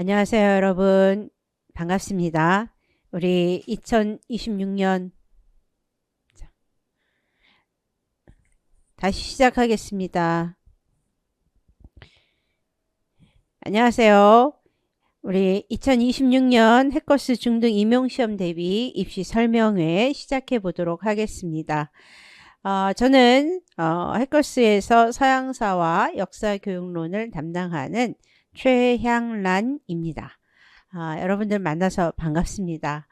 안녕하세요, 여러분. 반갑습니다. 우리 2026년 다시 시작하겠습니다. 안녕하세요. 우리 2026년 해커스 중등 임용시험 대비 입시 설명회 시작해 보도록 하겠습니다. 저는 해커스에서 서양사와 역사교육론을 담당하는 최향란입니다. 여러분들 만나서 반갑습니다.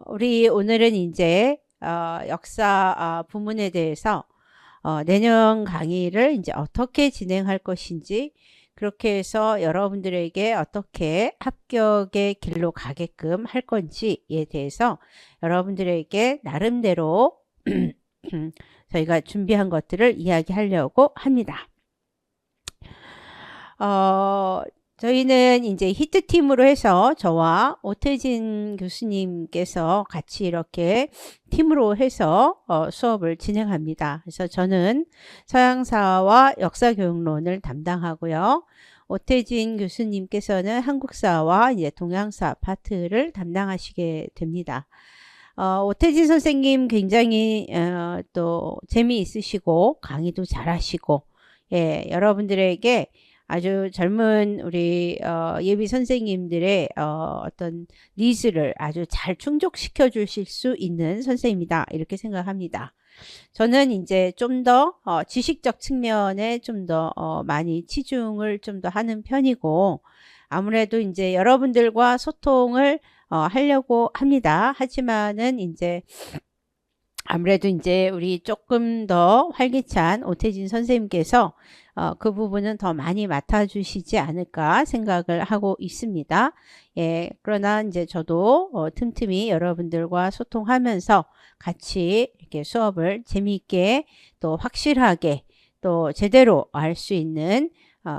우리 오늘은 이제 역사 부문에 대해서 내년 강의를 이제 어떻게 진행할 것인지, 그렇게 해서 여러분들에게 어떻게 합격의 길로 가게끔 할 건지에 대해서 여러분들에게 나름대로 저희가 준비한 것들을 이야기하려고 합니다. 저희는 이제 히트팀으로 해서 저와 오태진 교수님께서 같이 이렇게 팀으로 해서 수업을 진행합니다. 그래서 저는 서양사와 역사교육론을 담당하고요. 오태진 교수님께서는 한국사와 이제 동양사 파트를 담당하시게 됩니다. 오태진 선생님 굉장히 또 재미있으시고 강의도 잘하시고, 예, 여러분들에게 아주 젊은 우리 예비 선생님들의 어떤 니즈를 아주 잘 충족시켜 주실 수 있는 선생님이다, 이렇게 생각합니다. 저는 이제 좀 더 지식적 측면에 좀 더 많이 치중을 좀 더 하는 편이고, 아무래도 이제 여러분들과 소통을 하려고 합니다. 하지만은 이제 아무래도 이제 우리 조금 더 활기찬 오태진 선생님께서 그 부분은 더 많이 맡아주시지 않을까 생각을 하고 있습니다. 예, 그러나 이제 저도 틈틈이 여러분들과 소통하면서 같이 이렇게 수업을 재미있게 또 확실하게 또 제대로 할 수 있는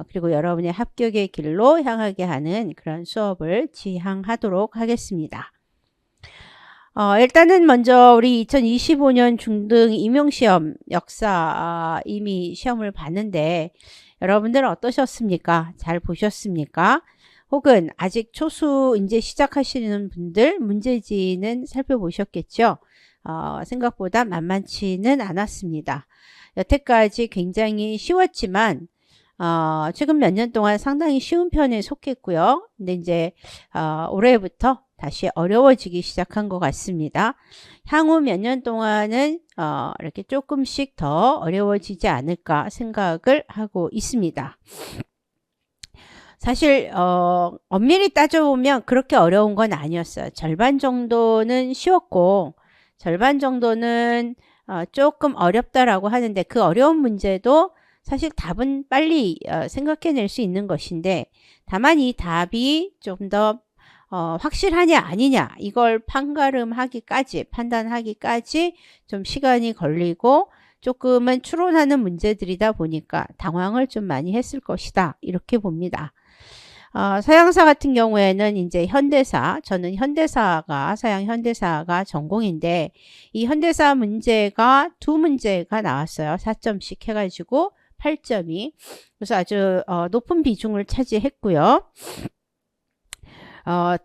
그리고 여러분의 합격의 길로 향하게 하는 그런 수업을 지향하도록 하겠습니다. 일단은 먼저 우리 2025년 중등 임용시험 역사 이미 시험을 봤는데 여러분들은 어떠셨습니까? 잘 보셨습니까? 혹은 아직 초수 이제 시작하시는 분들 문제지는 살펴보셨겠죠? 생각보다 만만치는 않았습니다. 여태까지 굉장히 쉬웠지만 최근 몇 년 동안 상당히 쉬운 편에 속했고요. 근데 이제 올해부터 다시 어려워지기 시작한 것 같습니다. 향후 몇 년 동안은 이렇게 조금씩 더 어려워지지 않을까 생각을 하고 있습니다. 사실 엄밀히 따져보면 그렇게 어려운 건 아니었어요. 절반 정도는 쉬웠고 절반 정도는 조금 어렵다라고 하는데, 그 어려운 문제도 사실 답은 빨리 생각해낼 수 있는 것인데, 다만 이 답이 좀 더 확실하냐 아니냐 이걸 판단하기까지 좀 시간이 걸리고 조금은 추론하는 문제들이다 보니까 당황을 좀 많이 했을 것이다, 이렇게 봅니다. 서양사 같은 경우에는 이제 현대사, 저는 서양 현대사가 전공인데, 이 현대사 문제가 두 문제가 나왔어요. 4점씩 해가지고 8점이. 그래서 아주 높은 비중을 차지했고요.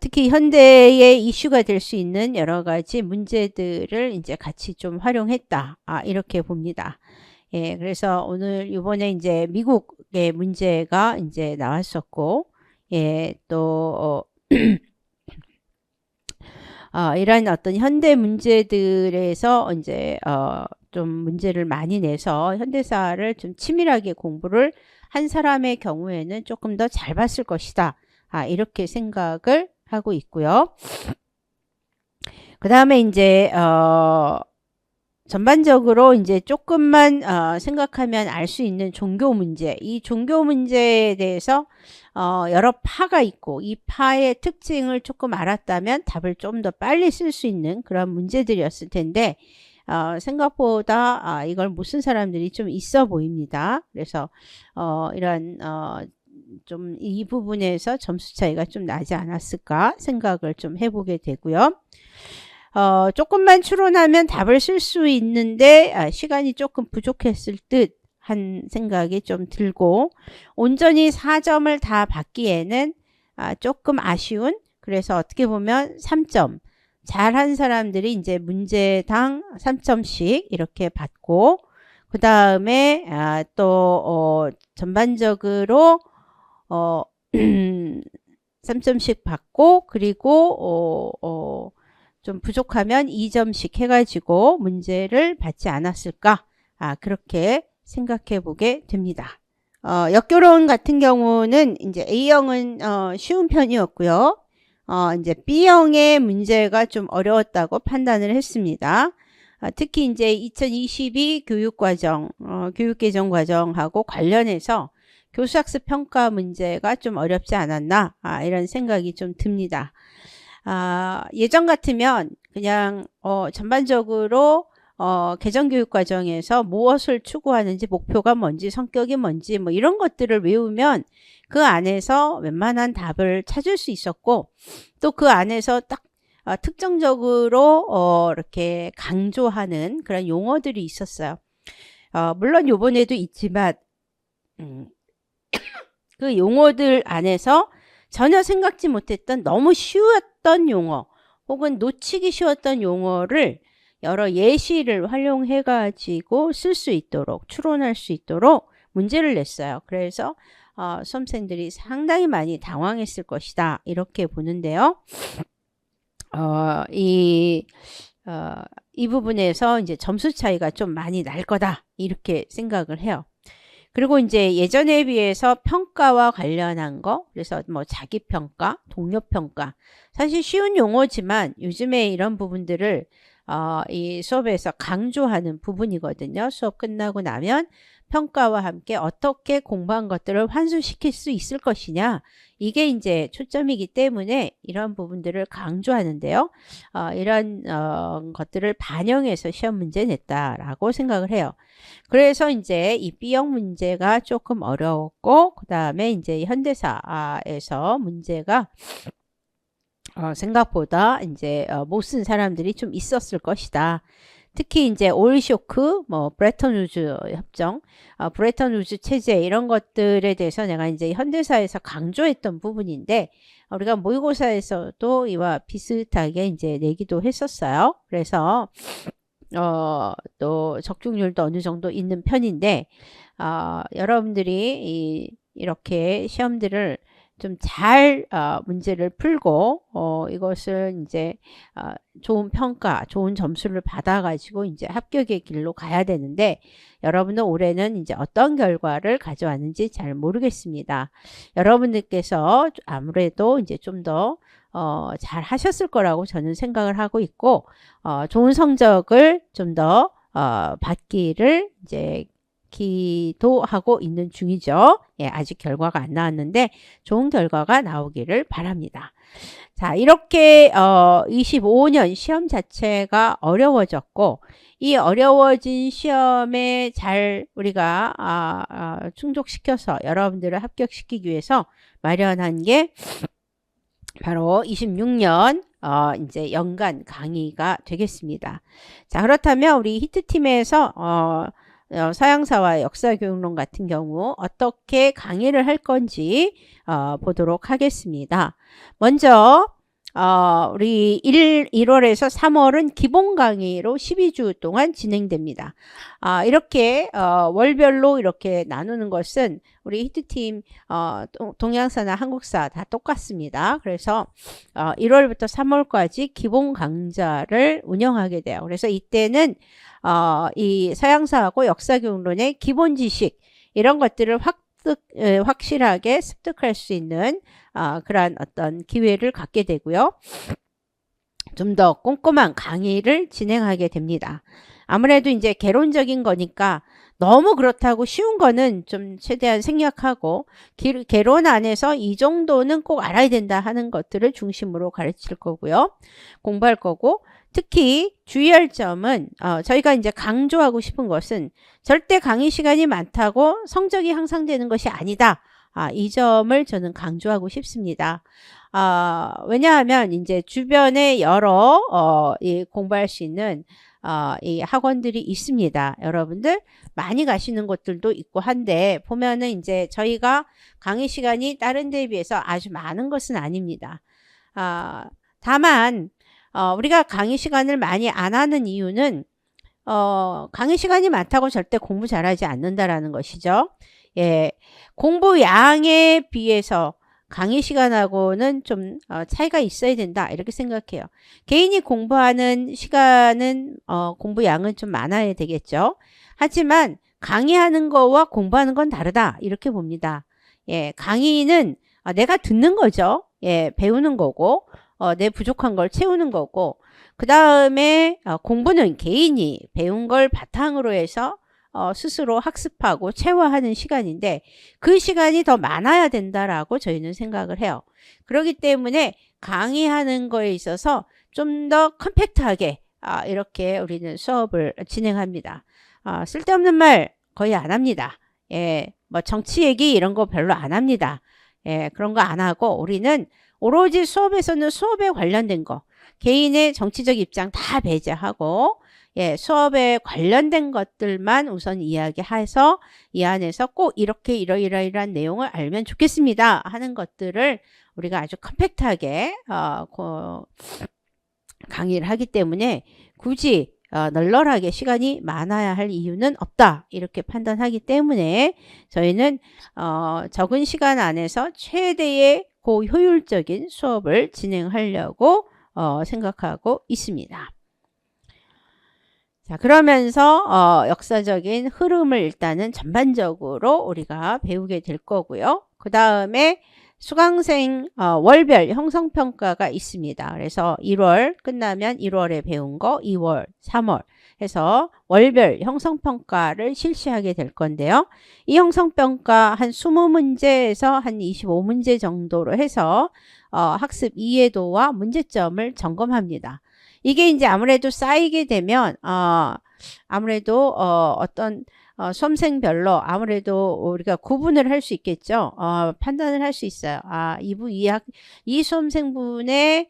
특히 현대의 이슈가 될 수 있는 여러 가지 문제들을 이제 같이 좀 활용했다, 이렇게 봅니다. 예, 그래서 오늘 이번에 이제 미국의 문제가 이제 나왔었고, 예, 또 이런 어떤 현대 문제들에서 이제 좀 문제를 많이 내서 현대사를 좀 치밀하게 공부를 한 사람의 경우에는 조금 더 잘 봤을 것이다, 이렇게 생각을 하고 있고요. 그 다음에 이제 전반적으로 이제 조금만 생각하면 알 수 있는 종교 문제, 이 종교 문제에 대해서 여러 파가 있고, 이 파의 특징을 조금 알았다면 답을 좀 더 빨리 쓸 수 있는 그런 문제들이었을 텐데, 생각보다 이걸 못 쓴 사람들이 좀 있어 보입니다. 그래서 이런 좀 이 부분에서 점수 차이가 좀 나지 않았을까 생각을 좀 해보게 되고요. 조금만 추론하면 답을 쓸 수 있는데 시간이 조금 부족했을 듯 한 생각이 좀 들고, 온전히 4점을 다 받기에는 조금 아쉬운, 그래서 어떻게 보면 3점, 잘한 사람들이 이제 문제당 3점씩 이렇게 받고, 그 다음에 또 전반적으로 3점씩 받고, 그리고 좀 부족하면 2점씩 해가지고 문제를 받지 않았을까? 그렇게 생각해 보게 됩니다. 역교론 같은 경우는 이제 A형은 쉬운 편이었고요. 이제 B형의 문제가 좀 어려웠다고 판단을 했습니다. 특히 이제 2022 교육과정, 교육개정과정하고 관련해서 교수학습 평가 문제가 좀 어렵지 않았나, 이런 생각이 좀 듭니다. 예전 같으면 그냥 전반적으로 개정교육 과정에서 무엇을 추구하는지, 목표가 뭔지, 성격이 뭔지 뭐 이런 것들을 외우면 그 안에서 웬만한 답을 찾을 수 있었고, 또 그 안에서 딱 특정적으로 이렇게 강조하는 그런 용어들이 있었어요. 물론 요번에도 있지만 그 용어들 안에서 전혀 생각지 못했던 너무 쉬웠던 용어 혹은 놓치기 쉬웠던 용어를 여러 예시를 활용해 가지고 쓸 수 있도록, 추론할 수 있도록 문제를 냈어요. 그래서 수험생들이 상당히 많이 당황했을 것이다, 이렇게 보는데요. 이 부분에서 이제 점수 차이가 좀 많이 날 거다, 이렇게 생각을 해요. 그리고 이제 예전에 비해서 평가와 관련한 거, 그래서 뭐 자기평가, 동료평가, 사실 쉬운 용어지만 요즘에 이런 부분들을 이 수업에서 강조하는 부분이거든요. 수업 끝나고 나면 평가와 함께 어떻게 공부한 것들을 환수시킬 수 있을 것이냐, 이게 이제 초점이기 때문에 이런 부분들을 강조하는데요. 이런 것들을 반영해서 시험 문제 냈다라고 생각을 해요. 그래서 이제 이 B형 문제가 조금 어려웠고, 그 다음에 이제 현대사에서 문제가 생각보다 이제 못 쓴 사람들이 좀 있었을 것이다. 특히 이제 오일 쇼크, 뭐 브레턴 우즈 협정, 브레턴 우즈 체제, 이런 것들에 대해서 내가 이제 현대사에서 강조했던 부분인데, 우리가 모의고사에서도 이와 비슷하게 이제 내기도 했었어요. 그래서 또 적중률도 어느 정도 있는 편인데, 여러분들이 이렇게 시험들을 좀 잘 문제를 풀고 이것을 이제 좋은 평가, 좋은 점수를 받아가지고 이제 합격의 길로 가야 되는데, 여러분은 올해는 이제 어떤 결과를 가져왔는지 잘 모르겠습니다. 여러분들께서 아무래도 이제 좀 더 잘 하셨을 거라고 저는 생각을 하고 있고, 좋은 성적을 좀 더 받기를 이제 기도하고 있는 중이죠. 예, 아직 결과가 안 나왔는데 좋은 결과가 나오기를 바랍니다. 자, 이렇게 25년 시험 자체가 어려워졌고, 이 어려워진 시험에 잘 우리가 충족시켜서 여러분들을 합격시키기 위해서 마련한 게 바로 26년 이제 연간 강의가 되겠습니다. 자, 그렇다면 우리 히트팀에서 서양사와 역사교육론 같은 경우 어떻게 강의를 할 건지 보도록 하겠습니다. 먼저 우리 1월에서 3월은 기본 강의로 12주 동안 진행됩니다. 이렇게 월별로 이렇게 나누는 것은 우리 히트팀 동양사나 한국사 다 똑같습니다. 그래서 1월부터 3월까지 기본 강좌를 운영하게 돼요. 그래서 이때는 이 서양사하고 역사교육론의 기본 지식, 이런 것들을 확실하게 습득할 수 있는 그러한 어떤 기회를 갖게 되고요. 좀 더 꼼꼼한 강의를 진행하게 됩니다. 아무래도 이제 개론적인 거니까 너무 그렇다고 쉬운 거는 좀 최대한 생략하고, 개론 안에서 이 정도는 꼭 알아야 된다 하는 것들을 중심으로 가르칠 거고요. 공부할 거고, 특히 주의할 점은 저희가 이제 강조하고 싶은 것은 절대 강의 시간이 많다고 성적이 향상되는 것이 아니다. 이 점을 저는 강조하고 싶습니다. 왜냐하면 이제 주변에 여러 공부할 수 있는 이 학원들이 있습니다. 여러분들 많이 가시는 곳들도 있고 한데 보면은 이제 저희가 강의 시간이 다른 데에 비해서 아주 많은 것은 아닙니다. 다만 우리가 강의 시간을 많이 안 하는 이유는 강의 시간이 많다고 절대 공부 잘하지 않는다라는 것이죠. 예, 공부 양에 비해서 강의 시간하고는 좀 차이가 있어야 된다 이렇게 생각해요. 개인이 공부하는 시간은 공부 양은 좀 많아야 되겠죠. 하지만 강의하는 거와 공부하는 건 다르다 이렇게 봅니다. 예, 강의는 내가 듣는 거죠. 예, 배우는 거고 내 부족한 걸 채우는 거고 그 다음에 공부는 개인이 배운 걸 바탕으로 해서 스스로 학습하고 체화하는 시간인데 그 시간이 더 많아야 된다라고 저희는 생각을 해요. 그렇기 때문에 강의하는 거에 있어서 좀 더 컴팩트하게 이렇게 우리는 수업을 진행합니다. 쓸데없는 말 거의 안 합니다. 예, 뭐 정치 얘기 이런 거 별로 안 합니다. 예, 그런 거 안 하고 우리는 오로지 수업에서는 수업에 관련된 거 개인의 정치적 입장 다 배제하고 예, 수업에 관련된 것들만 우선 이야기해서 이 안에서 꼭 이렇게 이러이러이러한 내용을 알면 좋겠습니다 하는 것들을 우리가 아주 컴팩트하게 강의를 하기 때문에 굳이 널널하게 시간이 많아야 할 이유는 없다 이렇게 판단하기 때문에 저희는 적은 시간 안에서 최대의 고효율적인 수업을 진행하려고 생각하고 있습니다. 자, 그러면서 역사적인 흐름을 일단은 전반적으로 우리가 배우게 될 거고요. 그 다음에 수강생 월별 형성평가가 있습니다. 그래서 1월 끝나면 1월에 배운 거 2월, 3월 해서 월별 형성평가를 실시하게 될 건데요. 이 형성평가 한 20문제에서 한 25문제 정도로 해서 학습 이해도와 문제점을 점검합니다. 이게 이제 아무래도 쌓이게 되면 아무래도 어떤 수험생별로 아무래도 우리가 구분을 할 수 있겠죠. 판단을 할 수 있어요. 이 수험생분의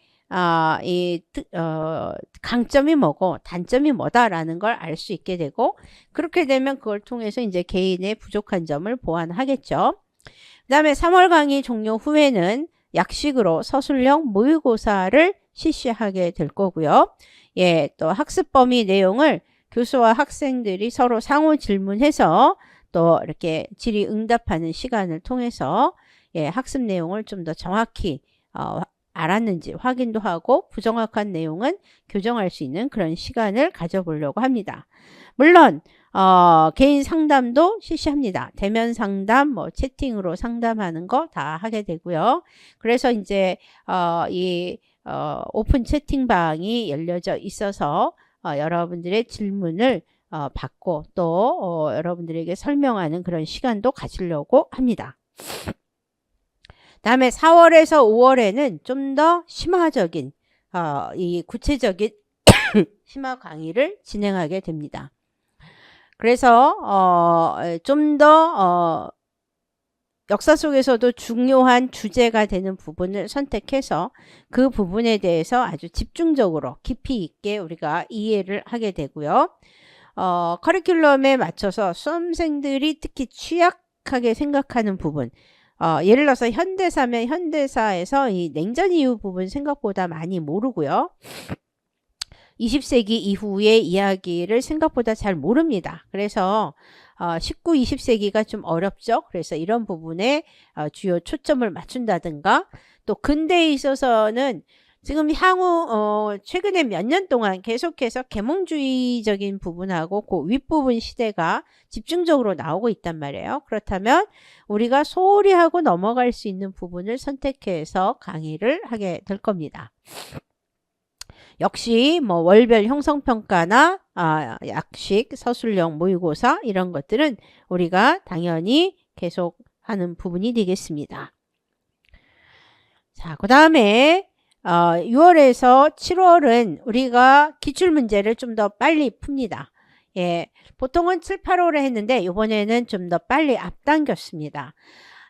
강점이 뭐고 단점이 뭐다라는 걸 알 수 있게 되고 그렇게 되면 그걸 통해서 이제 개인의 부족한 점을 보완하겠죠. 그 다음에 3월 강의 종료 후에는 약식으로 서술형 모의고사를 실시하게 될 거고요. 예, 또 학습 범위 내용을 교수와 학생들이 서로 상호 질문해서 또 이렇게 질의응답하는 시간을 통해서 예, 학습 내용을 좀 더 정확히 알았는지 확인도 하고 부정확한 내용은 교정할 수 있는 그런 시간을 가져보려고 합니다. 물론 개인 상담도 실시합니다. 대면 상담, 뭐 채팅으로 상담하는 거 다 하게 되고요. 그래서 이제 오픈 채팅방이 열려져 있어서 여러분들의 질문을 받고 또 여러분들에게 설명하는 그런 시간도 가지려고 합니다. 다음에 4월에서 5월에는 좀 더 심화적인 이 구체적인 심화 강의를 진행하게 됩니다. 그래서 좀 더 역사 속에서도 중요한 주제가 되는 부분을 선택해서 그 부분에 대해서 아주 집중적으로 깊이 있게 우리가 이해를 하게 되고요. 커리큘럼에 맞춰서 수험생들이 특히 취약하게 생각하는 부분 예를 들어서 현대사면 현대사에서 이 냉전 이후 부분 생각보다 많이 모르고요. 20세기 이후의 이야기를 생각보다 잘 모릅니다. 그래서 19, 20세기가 좀 어렵죠. 그래서 이런 부분에 주요 초점을 맞춘다든가 또 근대에 있어서는 지금 향후 최근에 몇 년 동안 계속해서 계몽주의적인 부분하고 그 윗부분 시대가 집중적으로 나오고 있단 말이에요. 그렇다면 우리가 소홀히 하고 넘어갈 수 있는 부분을 선택해서 강의를 하게 될 겁니다. 역시 뭐 월별 형성평가나 약식, 서술형 모의고사 이런 것들은 우리가 당연히 계속 하는 부분이 되겠습니다. 자, 그 다음에 6월에서 7월은 우리가 기출문제를 좀 더 빨리 풉니다. 예, 보통은 7, 8월에 했는데 이번에는 좀 더 빨리 앞당겼습니다.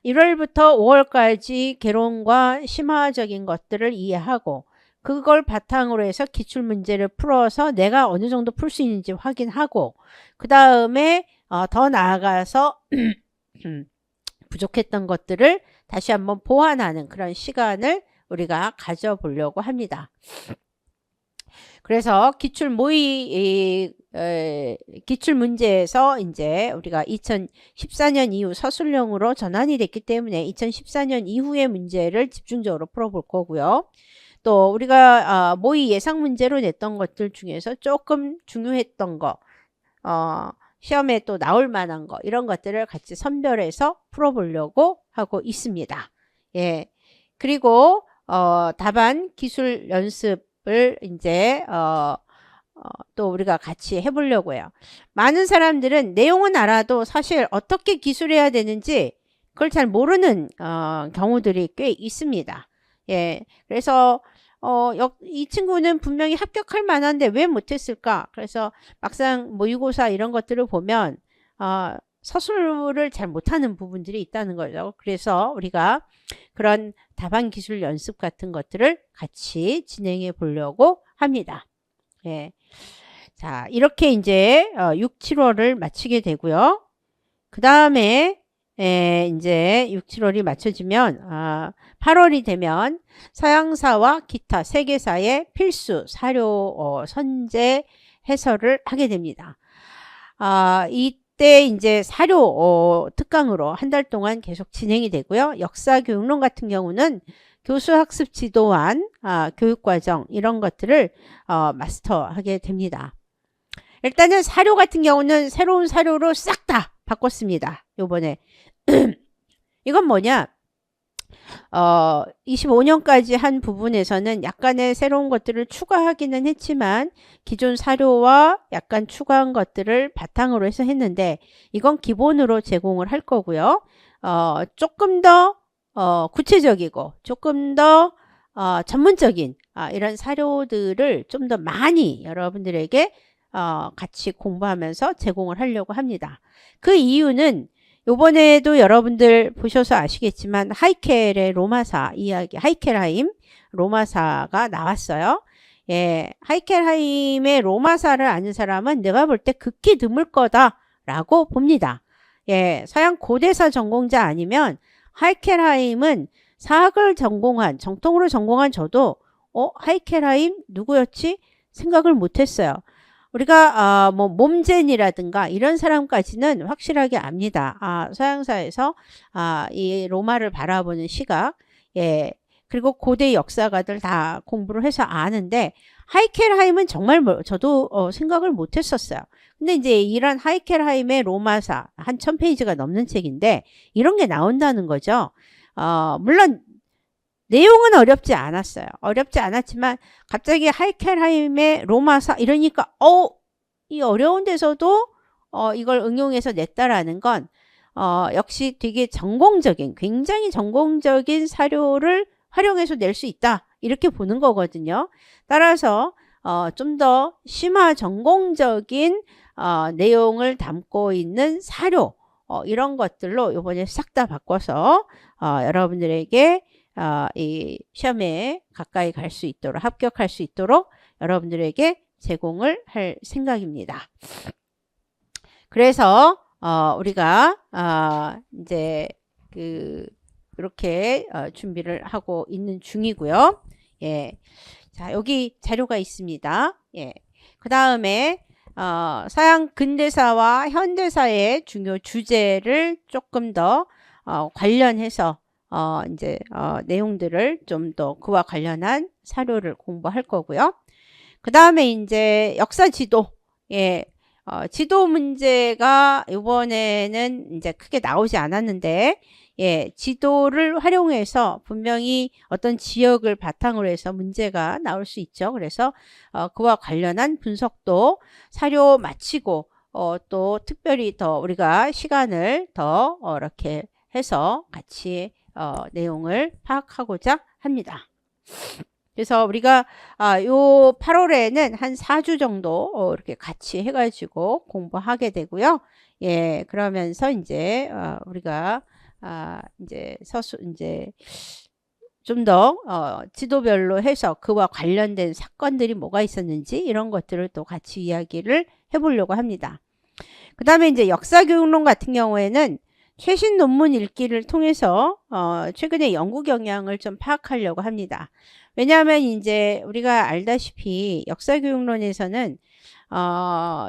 1월부터 5월까지 개론과 심화적인 것들을 이해하고 그걸 바탕으로 해서 기출문제를 풀어서 내가 어느 정도 풀 수 있는지 확인하고 그 다음에 더 나아가서 부족했던 것들을 다시 한번 보완하는 그런 시간을 우리가 가져보려고 합니다. 그래서 기출 문제에서 이제 우리가 2014년 이후 서술형으로 전환이 됐기 때문에 2014년 이후의 문제를 집중적으로 풀어볼 거고요. 또 우리가 모의 예상 문제로 냈던 것들 중에서 조금 중요했던 거, 시험에 또 나올 만한 거 이런 것들을 같이 선별해서 풀어보려고 하고 있습니다. 예. 그리고 답안 기술 연습을 이제 또 우리가 같이 해보려고 해요. 많은 사람들은 내용은 알아도 사실 어떻게 기술해야 되는지 그걸 잘 모르는 경우들이 꽤 있습니다. 예. 그래서 이 친구는 분명히 합격할 만한데 왜 못했을까? 그래서 막상 모의고사 이런 것들을 보면 서술을 잘 못하는 부분들이 있다는 거죠. 그래서 우리가 그런 답안 기술 연습 같은 것들을 같이 진행해 보려고 합니다. 예. 자, 이렇게 이제 6, 7월을 마치게 되고요. 그 다음에 이제 6, 7월이 맞춰지면 8월이 되면 서양사와 기타 세계사의 필수 사료 선제 해설을 하게 됩니다. 이때 이제 사료 특강으로 한 달 동안 계속 진행이 되고요. 역사교육론 같은 경우는 교수학습 지도안, 교육과정 이런 것들을 마스터하게 됩니다. 일단은 사료 같은 경우는 새로운 사료로 싹 다 바꿨습니다. 요번에 이건 뭐냐? 25년까지 한 부분에서는 약간의 새로운 것들을 추가하기는 했지만 기존 사료와 약간 추가한 것들을 바탕으로 해서 했는데 이건 기본으로 제공을 할 거고요. 조금 더 구체적이고 조금 더 전문적인 이런 사료들을 좀 더 많이 여러분들에게 같이 공부하면서 제공을 하려고 합니다. 그 이유는 요번에도 여러분들 보셔서 아시겠지만 하이켈의 로마사 이야기, 하이켈하임 로마사가 나왔어요. 예, 하이켈하임의 로마사를 아는 사람은 내가 볼 때 극히 드물 거다라고 봅니다. 예, 서양 고대사 전공자 아니면 하이켈하임은 사학을 전공한, 정통으로 전공한 저도 하이켈하임 누구였지? 생각을 못했어요. 우리가 뭐 몸젠이라든가 이런 사람까지는 확실하게 압니다. 서양사에서 이 로마를 바라보는 시각, 예, 그리고 고대 역사가들 다 공부를 해서 아는데 하이켈하임은 정말 저도 생각을 못했었어요. 근데 이제 이런 하이켈하임의 로마사 한 1000페이지가 넘는 책인데 이런 게 나온다는 거죠. 물론 내용은 어렵지 않았어요. 어렵지 않았지만 갑자기 하이켈하임의 로마사 이러니까 이 어려운 데서도 이걸 응용해서 냈다라는 건 역시 되게 전공적인 굉장히 전공적인 사료를 활용해서 낼 수 있다 이렇게 보는 거거든요. 따라서 좀 더 심화 전공적인 내용을 담고 있는 사료 이런 것들로 이번에 싹 다 바꿔서 여러분들에게 이 시험에 가까이 갈 수 있도록 합격할 수 있도록 여러분들에게 제공을 할 생각입니다. 그래서 우리가 이제 이렇게 준비를 하고 있는 중이고요. 예. 자, 여기 자료가 있습니다. 예. 그 다음에 서양 근대사와 현대사의 중요 주제를 조금 더 관련해서 이제 내용들을 좀 더 그와 관련한 사료를 공부할 거고요. 그 다음에 이제 역사 지도, 예, 지도 문제가 이번에는 이제 크게 나오지 않았는데, 예, 지도를 활용해서 분명히 어떤 지역을 바탕으로 해서 문제가 나올 수 있죠. 그래서 그와 관련한 분석도 사료 마치고 또 특별히 더 우리가 시간을 더 이렇게 해서 같이 내용을 파악하고자 합니다. 그래서 우리가 요 8월에는 한 4주 정도 이렇게 같이 해가지고 공부하게 되고요. 예, 그러면서 이제 우리가 이제 좀 더 지도별로 해서 그와 관련된 사건들이 뭐가 있었는지 이런 것들을 또 같이 이야기를 해보려고 합니다. 그 다음에 이제 역사교육론 같은 경우에는 최신 논문 읽기를 통해서 최근의 연구 경향을 좀 파악하려고 합니다. 왜냐하면 이제 우리가 알다시피 역사교육론에서는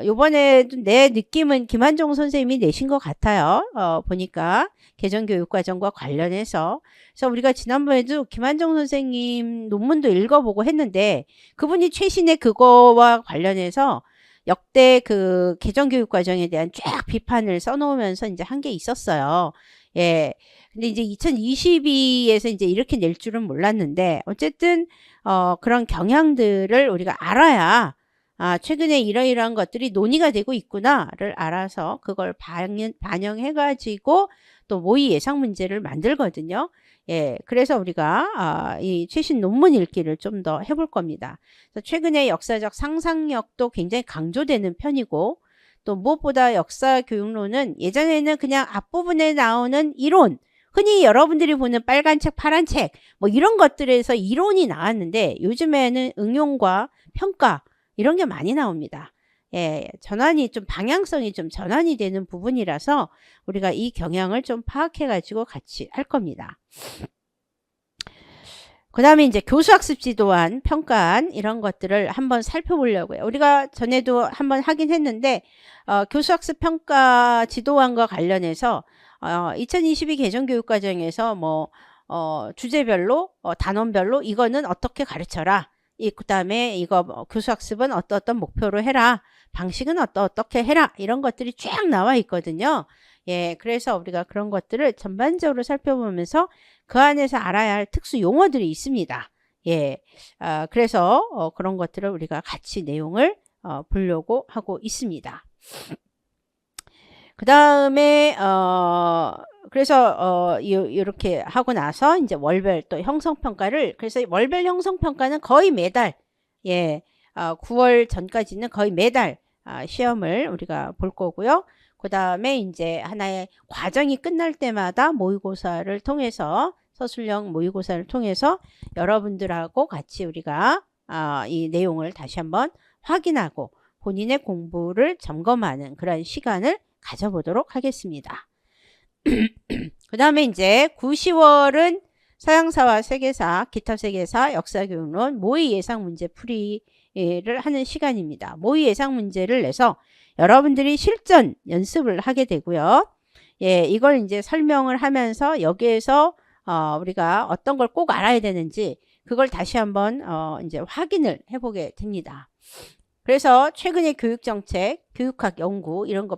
요번에도 내 느낌은 김한종 선생님이 내신 것 같아요. 보니까 개정교육과정과 관련해서. 그래서 우리가 지난번에도 김한종 선생님 논문도 읽어보고 했는데 그분이 최신의 그거와 관련해서 역대 그 개정교육과정에 대한 쫙 비판을 써놓으면서 이제 한 게 있었어요. 예. 근데 이제 2022에서 이제 이렇게 낼 줄은 몰랐는데 어쨌든 그런 경향들을 우리가 알아야 최근에 이러이러한 것들이 논의가 되고 있구나를 알아서 그걸 반영해가지고 또 모의 예상 문제를 만들거든요. 예, 그래서 우리가 이 최신 논문 읽기를 좀 더 해볼 겁니다. 최근에 역사적 상상력도 굉장히 강조되는 편이고 또 무엇보다 역사 교육론은 예전에는 그냥 앞부분에 나오는 이론, 흔히 여러분들이 보는 빨간 책, 파란 책 뭐 이런 것들에서 이론이 나왔는데 요즘에는 응용과 평가 이런 게 많이 나옵니다. 예, 전환이 좀 방향성이 좀 전환이 되는 부분이라서 우리가 이 경향을 좀 파악해 가지고 같이 할 겁니다. 그 다음에 이제 교수학습 지도안, 평가안 이런 것들을 한번 살펴보려고요. 우리가 전에도 한번 하긴 했는데 교수학습 평가 지도안과 관련해서 2022 개정교육과정에서 뭐 주제별로 단원별로 이거는 어떻게 가르쳐라. 그 다음에 이거 교수학습은 어떤 목표로 해라. 방식은 어떻게 해라. 이런 것들이 쫙 나와 있거든요. 예, 그래서 우리가 그런 것들을 전반적으로 살펴보면서 그 안에서 알아야 할 특수 용어들이 있습니다. 예, 그래서 그런 것들을 우리가 같이 내용을 보려고 하고 있습니다. 그 다음에 그래서 이렇게 하고 나서 이제 월별 또 형성평가를 그래서 월별 형성평가는 거의 매달 9월 전까지는 거의 매달 시험을 우리가 볼 거고요. 그 다음에 이제 하나의 과정이 끝날 때마다 모의고사를 통해서 서술형 모의고사를 통해서 여러분들하고 같이 우리가 이 내용을 다시 한번 확인하고 본인의 공부를 점검하는 그런 시간을 가져보도록 하겠습니다. 그 다음에 이제 9, 10월은 서양사와 세계사, 기타 세계사, 역사교육론, 모의 예상 문제 풀이를 하는 시간입니다. 모의 예상 문제를 내서 여러분들이 실전 연습을 하게 되고요. 예, 이걸 이제 설명을 하면서 여기에서 우리가 어떤 걸 꼭 알아야 되는지 그걸 다시 한번 이제 확인을 해보게 됩니다. 그래서 최근의 교육정책, 교육학 연구 이런 거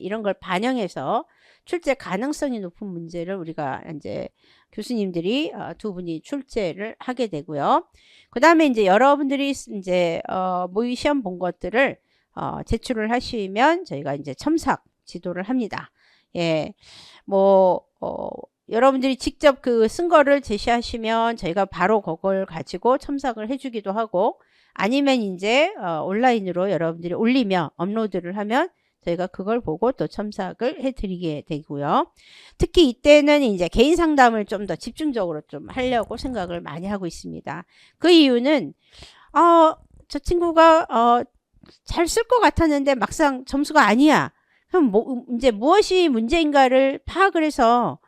이런 걸 반영해서 출제 가능성이 높은 문제를 우리가 이제 교수님들이 두 분이 출제를 하게 되고요. 그 다음에 이제 여러분들이 이제 모의 시험 본 것들을 제출을 하시면 저희가 이제 첨삭 지도를 합니다. 예, 뭐 여러분들이 직접 그 쓴 거를 제시하시면 저희가 바로 그걸 가지고 첨삭을 해주기도 하고 아니면 이제 온라인으로 여러분들이 올리면 업로드를 하면 저희가 그걸 보고 또 첨삭을 해드리게 되고요. 특히 이때는 이제 개인 상담을 좀 더 집중적으로 좀 하려고 생각을 많이 하고 있습니다. 그 이유는 저 친구가 잘 쓸 것 같았는데 막상 점수가 아니야. 그럼 이제 무엇이 문제인가를 파악을 해서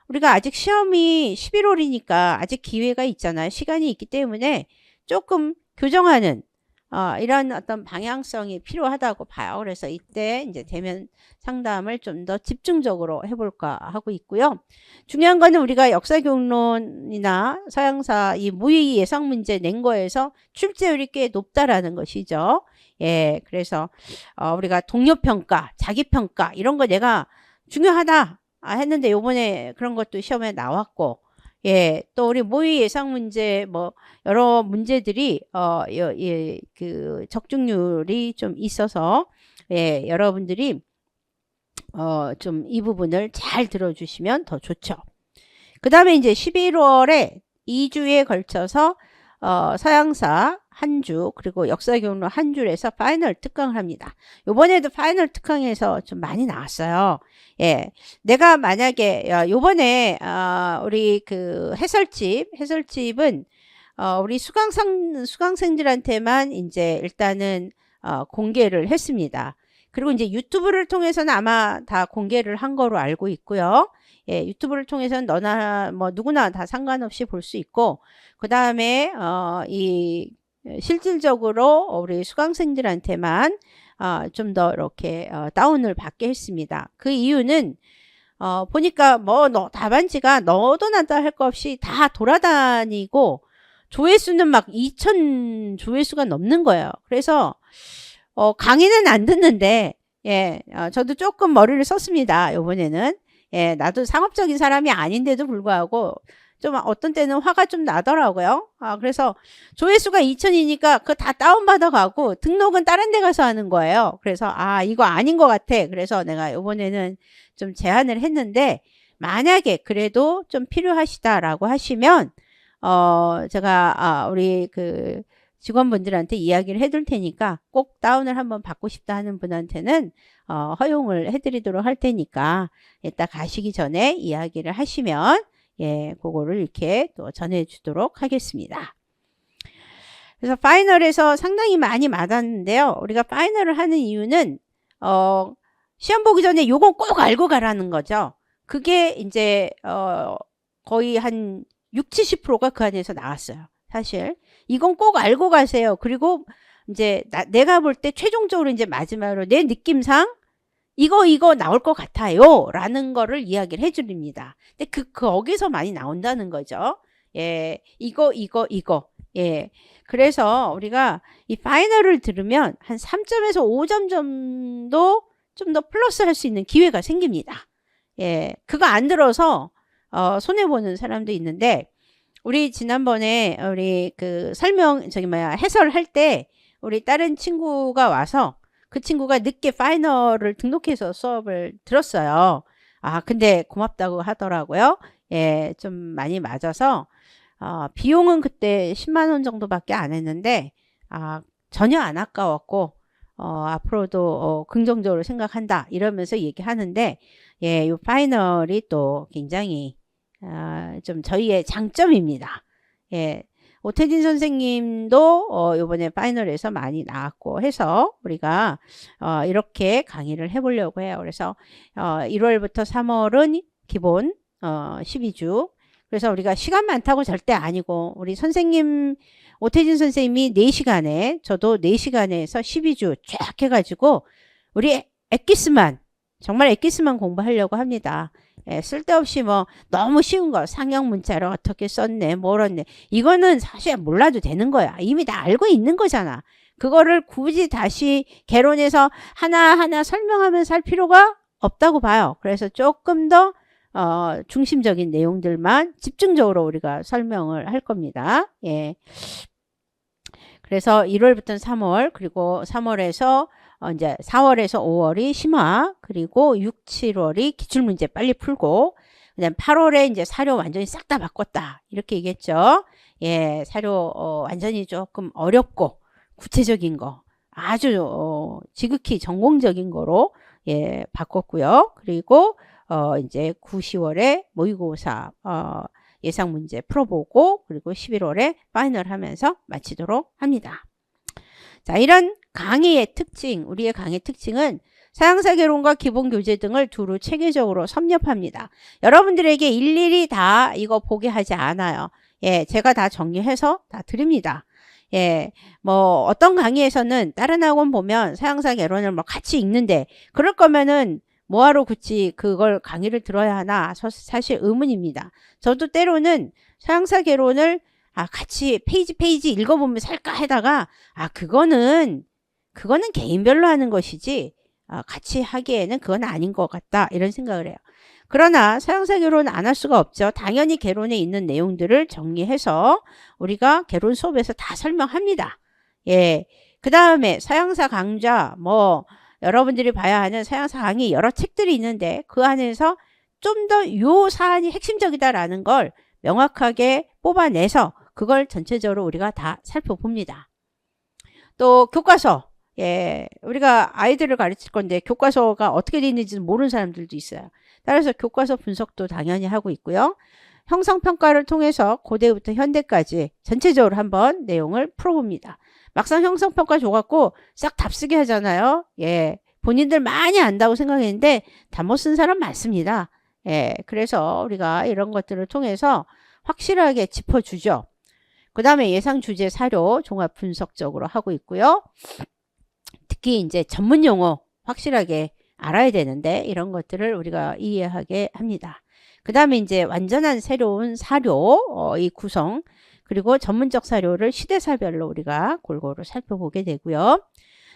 우리가 아직 시험이 11월이니까 아직 기회가 있잖아요. 시간이 있기 때문에 조금 교정하는 이런 어떤 방향성이 필요하다고 봐요. 그래서 이때 이제 대면 상담을 좀 더 집중적으로 해볼까 하고 있고요. 중요한 거는 우리가 역사교육론이나 서양사 이 모의 예상 문제 낸 거에서 출제율이 꽤 높다라는 것이죠. 예, 그래서 우리가 동료평가, 자기평가 이런 거 내가 중요하다 했는데 요번에 그런 것도 시험에 나왔고 예, 또 우리 모의 예상 문제 뭐 여러 문제들이 그 적중률이 좀 있어서 예, 여러분들이 좀 이 부분을 잘 들어주시면 더 좋죠. 그 다음에 이제 11월에 2주에 걸쳐서 서양사 한 주, 그리고 역사교훈로 한 줄에서 파이널 특강을 합니다. 요번에도 파이널 특강에서 좀 많이 나왔어요. 예. 내가 만약에, 요번에, 우리 그 해설집은, 우리 수강생들한테만 이제 일단은, 공개를 했습니다. 그리고 이제 유튜브를 통해서는 아마 다 공개를 한 거로 알고 있고요. 예, 유튜브를 통해서는 너나 뭐 누구나 다 상관없이 볼 수 있고, 그 다음에 실질적으로 우리 수강생들한테만 좀 더 이렇게 다운을 받게 했습니다. 그 이유는 보니까 뭐 답안지가 너도 나도 할 거 없이 다 돌아다니고 조회수는 막 2,000 조회수가 넘는 거예요. 그래서 강의는 안 듣는데, 예, 저도 조금 머리를 썼습니다. 요번에는. 예, 나도 상업적인 사람이 아닌데도 불구하고, 좀 어떤 때는 화가 좀 나더라고요. 그래서 조회수가 2,000이니까 그거 다 다운받아 가고, 등록은 다른 데 가서 하는 거예요. 그래서, 이거 아닌 것 같아. 그래서 내가 요번에는 좀 제안을 했는데, 만약에 그래도 좀 필요하시다라고 하시면, 제가, 우리 직원분들한테 이야기를 해둘 테니까 꼭 다운을 한번 받고 싶다 하는 분한테는 허용을 해드리도록 할 테니까 이따 가시기 전에 이야기를 하시면 예, 그거를 이렇게 또 전해주도록 하겠습니다. 그래서 파이널에서 상당히 많이 맞았는데요. 우리가 파이널을 하는 이유는 시험 보기 전에 요건 꼭 알고 가라는 거죠. 그게 이제 거의 한 60~70%가 그 안에서 나왔어요. 사실 이건 꼭 알고 가세요. 그리고 이제 내가 볼 때 최종적으로 이제 마지막으로 내 느낌상 이거 나올 것 같아요 라는 거를 이야기를 해드립니다. 근데 거기서 많이 나온다는 거죠. 예, 이거. 예, 그래서 우리가 이 파이널을 들으면 한 3점에서 5점 정도 좀 더 플러스 할 수 있는 기회가 생깁니다. 예, 그거 안 들어서 손해보는 사람도 있는데, 우리 지난번에 우리 해설할 때 우리 다른 친구가 와서 그 친구가 늦게 파이널을 등록해서 수업을 들었어요. 근데 고맙다고 하더라고요. 예, 좀 많이 맞아서 비용은 그때 10만 원 정도밖에 안 했는데 전혀 안 아까웠고 앞으로도 긍정적으로 생각한다 이러면서 얘기하는데, 예, 요 파이널이 또 굉장히 좀 저희의 장점입니다. 예, 오태진 선생님도 요번에 파이널에서 많이 나왔고 해서 우리가 이렇게 강의를 해보려고 해요. 그래서 1월부터 3월은 기본 12주. 그래서 우리가 시간 많다고 절대 아니고, 우리 선생님 오태진 선생님이 4시간에 저도 4시간에서 12주 쫙 해가지고 우리 정말 엑기스만 공부하려고 합니다. 예, 쓸데없이 뭐 너무 쉬운 거 상형 문자를 어떻게 썼네 뭐랬네 이거는 사실 몰라도 되는 거야. 이미 다 알고 있는 거잖아. 그거를 굳이 다시 개론해서 하나하나 설명하면서 할 필요가 없다고 봐요. 그래서 조금 더 중심적인 내용들만 집중적으로 우리가 설명을 할 겁니다. 예. 그래서 1월부터 3월, 그리고 3월에서 이제 4월에서 5월이 심화, 그리고 6, 7월이 기출문제 빨리 풀고, 그다음 8월에 이제 사료 완전히 싹 다 바꿨다 이렇게 얘기했죠. 예, 사료 완전히 조금 어렵고 구체적인 거, 아주 지극히 전공적인 거로 예 바꿨고요. 그리고 이제 9, 10월에 모의고사 예상 문제 풀어보고, 그리고 11월에 파이널 하면서 마치도록 합니다. 자, 이런 강의의 특징, 우리의 강의 특징은 서양사 개론과 기본 교재 등을 두루 체계적으로 섭렵합니다. 여러분들에게 일일이 다 이거 보게 하지 않아요. 예, 제가 다 정리해서 다 드립니다. 예, 뭐 어떤 강의에서는 다른 학원 보면 서양사 개론을 뭐 같이 읽는데, 그럴 거면은 뭐하러 굳이 그걸 강의를 들어야 하나 사실 의문입니다. 저도 때로는 서양사 개론을 같이 페이지 읽어보면서 할까 하다가 그거는 개인별로 하는 것이지 같이 하기에는 그건 아닌 것 같다 이런 생각을 해요. 그러나 서양사 개론은 안 할 수가 없죠. 당연히 개론에 있는 내용들을 정리해서 우리가 개론 수업에서 다 설명합니다. 예, 그 다음에 서양사 강좌 여러분들이 봐야 하는 서양사 강의 여러 책들이 있는데, 그 안에서 좀 더 요 사안이 핵심적이다라는 걸 명확하게 뽑아내서 그걸 전체적으로 우리가 다 살펴봅니다. 또 교과서. 예, 우리가 아이들을 가르칠 건데 교과서가 어떻게 되어 있는지는 모르는 사람들도 있어요. 따라서 교과서 분석도 당연히 하고 있고요. 형성평가를 통해서 고대부터 현대까지 전체적으로 한번 내용을 풀어봅니다. 막상 형성평가 줘갖고 싹 답쓰게 하잖아요. 예, 본인들 많이 안다고 생각했는데 다 못 쓴 사람 많습니다. 예, 그래서 우리가 이런 것들을 통해서 확실하게 짚어주죠. 그 다음에 예상 주제 사료 종합 분석적으로 하고 있고요. 특히 이제 전문 용어 확실하게 알아야 되는데 이런 것들을 우리가 이해하게 합니다. 그 다음에 이제 완전한 새로운 사료 이 구성 그리고 전문적 사료를 시대사별로 우리가 골고루 살펴보게 되고요.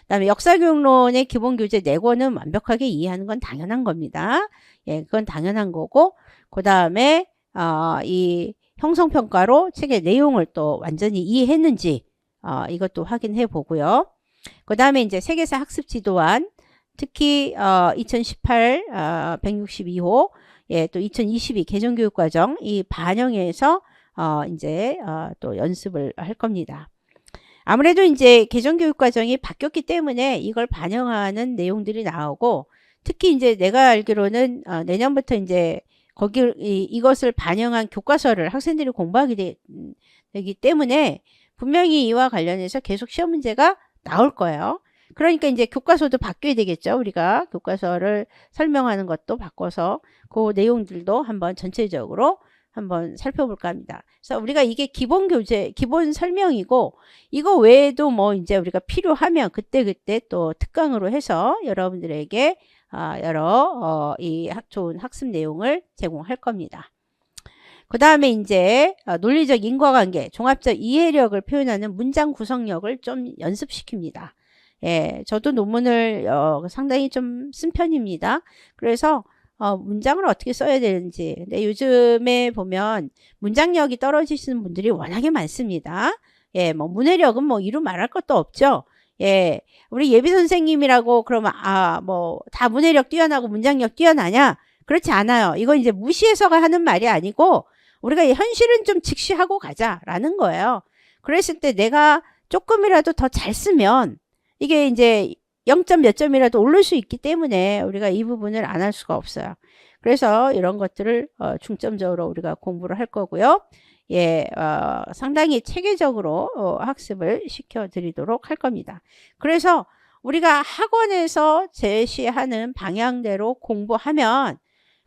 그 다음에 역사교육론의 기본교재 4권은 완벽하게 이해하는 건 당연한 겁니다. 예, 그건 당연한 거고 그 다음에 이 형성평가로 책의 내용을 또 완전히 이해했는지 이것도 확인해 보고요. 그 다음에 이제 세계사 학습 지도안 특히 2018 162호 예, 또 2022 개정교육과정 이 반영해서 이제 또 연습을 할 겁니다. 아무래도 이제 개정교육과정이 바뀌었기 때문에 이걸 반영하는 내용들이 나오고 특히 이제 내가 알기로는 내년부터 이제 이것을 반영한 교과서를 학생들이 공부하게 되기 때문에 분명히 이와 관련해서 계속 시험 문제가 나올 거예요. 그러니까 이제 교과서도 바뀌어야 되겠죠. 우리가 교과서를 설명하는 것도 바꿔서 그 내용들도 한번 전체적으로 한번 살펴볼까 합니다. 그래서 우리가 이게 기본 교재, 기본 설명이고 이거 외에도 뭐 이제 우리가 필요하면 그때그때 또 특강으로 해서 여러분들에게 여러 좋은 학습 내용을 제공할 겁니다. 그 다음에 이제 논리적 인과관계, 종합적 이해력을 표현하는 문장 구성력을 좀 연습시킵니다. 예, 저도 논문을 상당히 좀 쓴 편입니다. 그래서 문장을 어떻게 써야 되는지. 근데 요즘에 보면 문장력이 떨어지시는 분들이 워낙에 많습니다. 예, 뭐 문해력은 뭐 이루 말할 것도 없죠. 예, 우리 예비 선생님이라고 그러면 뭐 다 문해력 뛰어나고 문장력 뛰어나냐? 그렇지 않아요. 이건 이제 무시해서가 하는 말이 아니고 우리가 현실은 좀 직시하고 가자라는 거예요. 그랬을 때 내가 조금이라도 더 잘 쓰면 이게 이제 0점 몇 점이라도 오를 수 있기 때문에 우리가 이 부분을 안 할 수가 없어요. 그래서 이런 것들을 중점적으로 우리가 공부를 할 거고요. 예, 상당히 체계적으로 학습을 시켜드리도록 할 겁니다. 그래서 우리가 학원에서 제시하는 방향대로 공부하면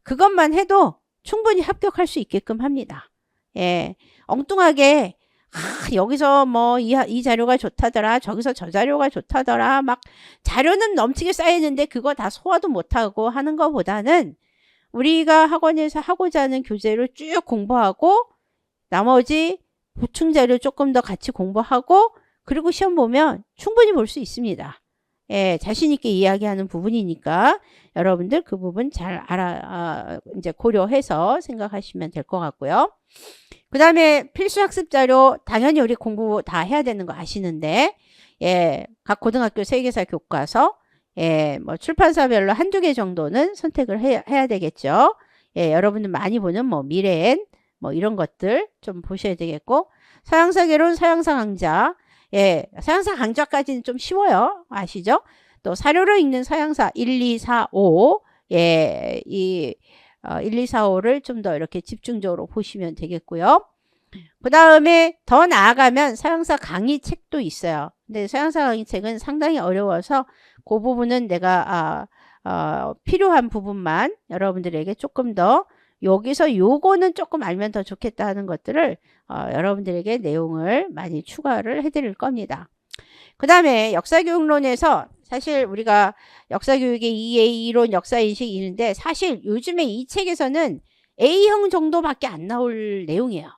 그것만 해도 충분히 합격할 수 있게끔 합니다. 예, 엉뚱하게 여기서 뭐 이 자료가 좋다더라 저기서 저 자료가 좋다더라 막 자료는 넘치게 쌓이는데 그거 다 소화도 못하고 하는 것보다는 우리가 학원에서 하고자 하는 교재를 쭉 공부하고 나머지 보충 자료 조금 더 같이 공부하고 그리고 시험 보면 충분히 볼 수 있습니다. 예, 자신 있게 이야기하는 부분이니까 여러분들 그 부분 잘 이제 고려해서 생각하시면 될 것 같고요. 그 다음에 필수 학습 자료 당연히 우리 공부 다 해야 되는 거 아시는데 예, 각 고등학교 세계사 교과서 예, 뭐 출판사별로 한두 개 정도는 선택을 해야 되겠죠. 예, 여러분들 많이 보는 뭐 미래엔 뭐 이런 것들 좀 보셔야 되겠고 서양사 개론 서양사 강좌 예, 서양사 강좌까지는 좀 쉬워요. 아시죠? 또 사료로 읽는 서양사 1, 2, 4, 5 예, 1, 2, 4, 5를 좀 더 이렇게 집중적으로 보시면 되겠고요. 그 다음에 더 나아가면 서양사 강의 책도 있어요. 근데 서양사 강의 책은 상당히 어려워서 그 부분은 내가 필요한 부분만 여러분들에게 조금 더 여기서 요거는 조금 알면 더 좋겠다 하는 것들을 여러분들에게 내용을 많이 추가를 해드릴 겁니다. 그 다음에 역사교육론에서 사실 우리가 역사교육의 이해, 이론, 역사인식 있는데 사실 요즘에 이 책에서는 A형 정도밖에 안 나올 내용이에요.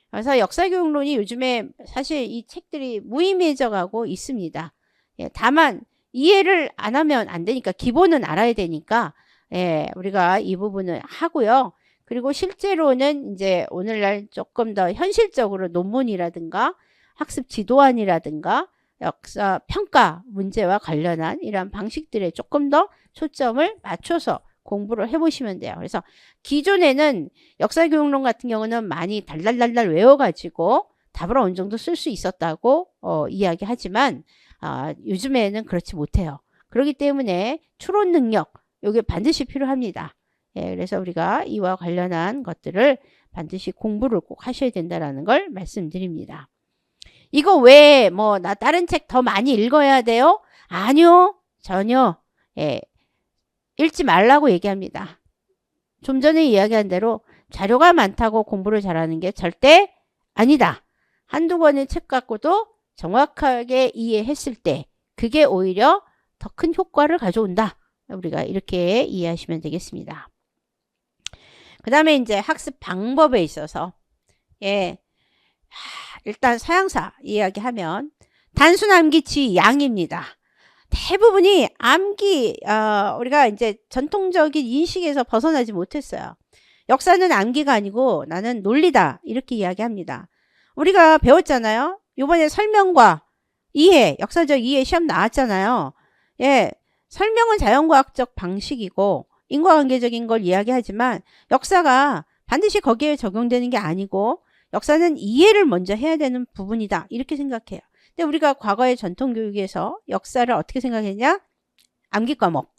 그래서 역사교육론이 요즘에 사실 이 책들이 무의미해져 가고 있습니다. 예, 다만 이해를 안 하면 안 되니까 기본은 알아야 되니까 예, 우리가 이 부분을 하고요. 그리고 실제로는 이제 오늘날 조금 더 현실적으로 논문이라든가 학습 지도안이라든가 역사 평가 문제와 관련한 이런 방식들에 조금 더 초점을 맞춰서 공부를 해보시면 돼요. 그래서 기존에는 역사교육론 같은 경우는 많이 달달달달 외워가지고 답을 어느 정도 쓸 수 있었다고 이야기하지만 요즘에는 그렇지 못해요. 그렇기 때문에 추론 능력 이게 반드시 필요합니다. 예, 그래서 우리가 이와 관련한 것들을 반드시 공부를 꼭 하셔야 된다라는 걸 말씀드립니다. 이거 왜 뭐 나 다른 책 더 많이 읽어야 돼요? 아니요. 전혀 예, 읽지 말라고 얘기합니다. 좀 전에 이야기한 대로 자료가 많다고 공부를 잘하는 게 절대 아니다. 한두 권의 책 갖고도 정확하게 이해했을 때 그게 오히려 더 큰 효과를 가져온다. 우리가 이렇게 이해하시면 되겠습니다. 그 다음에 이제 학습 방법에 있어서 일단 서양사 이야기하면 단순 암기치 양입니다. 대부분이 암기 우리가 이제 전통적인 인식에서 벗어나지 못했어요. 역사는 암기가 아니고 나는 논리다 이렇게 이야기합니다. 우리가 배웠잖아요. 이번에 설명과 이해, 역사적 이해 시험 나왔잖아요. 예, 설명은 자연과학적 방식이고 인과관계적인 걸 이야기하지만 역사가 반드시 거기에 적용되는 게 아니고 역사는 이해를 먼저 해야 되는 부분이다 이렇게 생각해요. 근데 우리가 과거의 전통교육에서 역사를 어떻게 생각했냐? 암기 과목.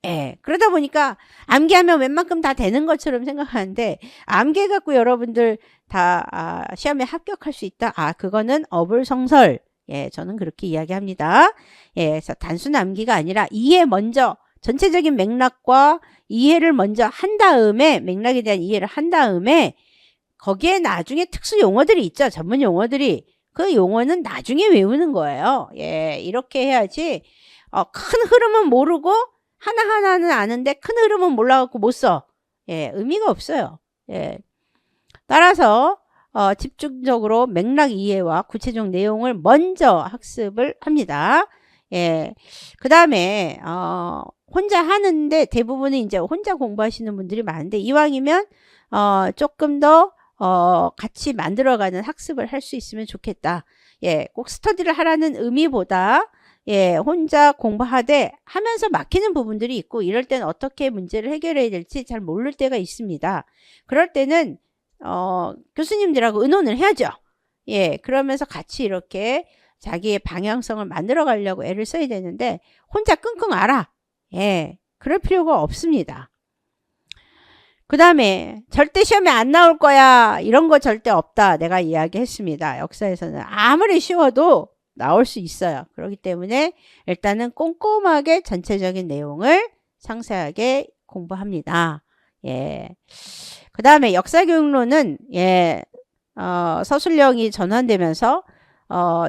예, 그러다 보니까 암기하면 웬만큼 다 되는 것처럼 생각하는데 암기해갖고 여러분들 다 시험에 합격할 수 있다. 그거는 어불성설. 예, 저는 그렇게 이야기합니다. 예, 그래서 단순 암기가 아니라 이해 먼저 전체적인 맥락과 이해를 먼저 한 다음에 맥락에 대한 이해를 한 다음에 거기에 나중에 특수 용어들이 있죠. 전문 용어들이. 그 용어는 나중에 외우는 거예요. 예, 이렇게 해야지 큰 흐름은 모르고 하나하나는 아는데 큰 흐름은 몰라갖고 못 써. 예, 의미가 없어요. 예. 따라서 집중적으로 맥락 이해와 구체적 내용을 먼저 학습을 합니다. 예. 그 다음에 혼자 하는데 대부분은 이제 혼자 공부하시는 분들이 많은데 이왕이면 조금 더 같이 만들어가는 학습을 할 수 있으면 좋겠다. 예, 꼭 스터디를 하라는 의미보다 예, 혼자 공부하되 하면서 막히는 부분들이 있고 이럴 때는 어떻게 문제를 해결해야 될지 잘 모를 때가 있습니다. 그럴 때는 교수님들하고 의논을 해야죠. 예, 그러면서 같이 이렇게 자기의 방향성을 만들어 가려고 애를 써야 되는데 혼자 끙끙 앓아. 예, 그럴 필요가 없습니다. 그 다음에 절대 시험에 안 나올 거야 이런 거 절대 없다 내가 이야기했습니다. 역사에서는 아무리 쉬워도 나올 수 있어요. 그렇기 때문에 일단은 꼼꼼하게 전체적인 내용을 상세하게 공부합니다. 예. 그 다음에 역사교육론은 예, 서술형이 전환되면서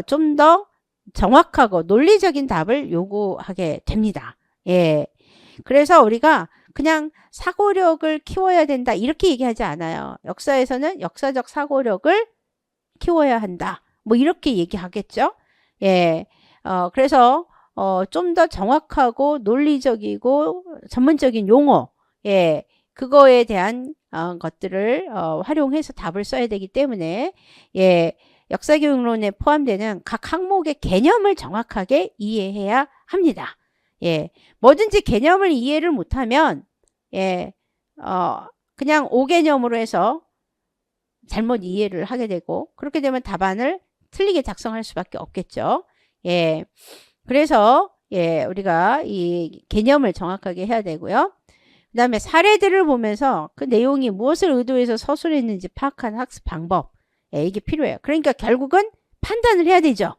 좀 더 정확하고 논리적인 답을 요구하게 됩니다. 예. 그래서 우리가 그냥 사고력을 키워야 된다 이렇게 얘기하지 않아요. 역사에서는 역사적 사고력을 키워야 한다. 뭐 이렇게 얘기하겠죠. 예. 그래서 좀 더 정확하고 논리적이고 전문적인 용어 예. 그거에 대한 것들을 활용해서 답을 써야 되기 때문에 예. 역사교육론에 포함되는 각 항목의 개념을 정확하게 이해해야 합니다. 예. 뭐든지 개념을 이해를 못하면 예. 그냥 오개념으로 해서 잘못 이해를 하게 되고 그렇게 되면 답안을 틀리게 작성할 수밖에 없겠죠. 예. 그래서 예, 우리가 이 개념을 정확하게 해야 되고요. 그 다음에 사례들을 보면서 그 내용이 무엇을 의도해서 서술했는지 파악하는 학습 방법. 예, 이게 필요해요. 그러니까 결국은 판단을 해야 되죠.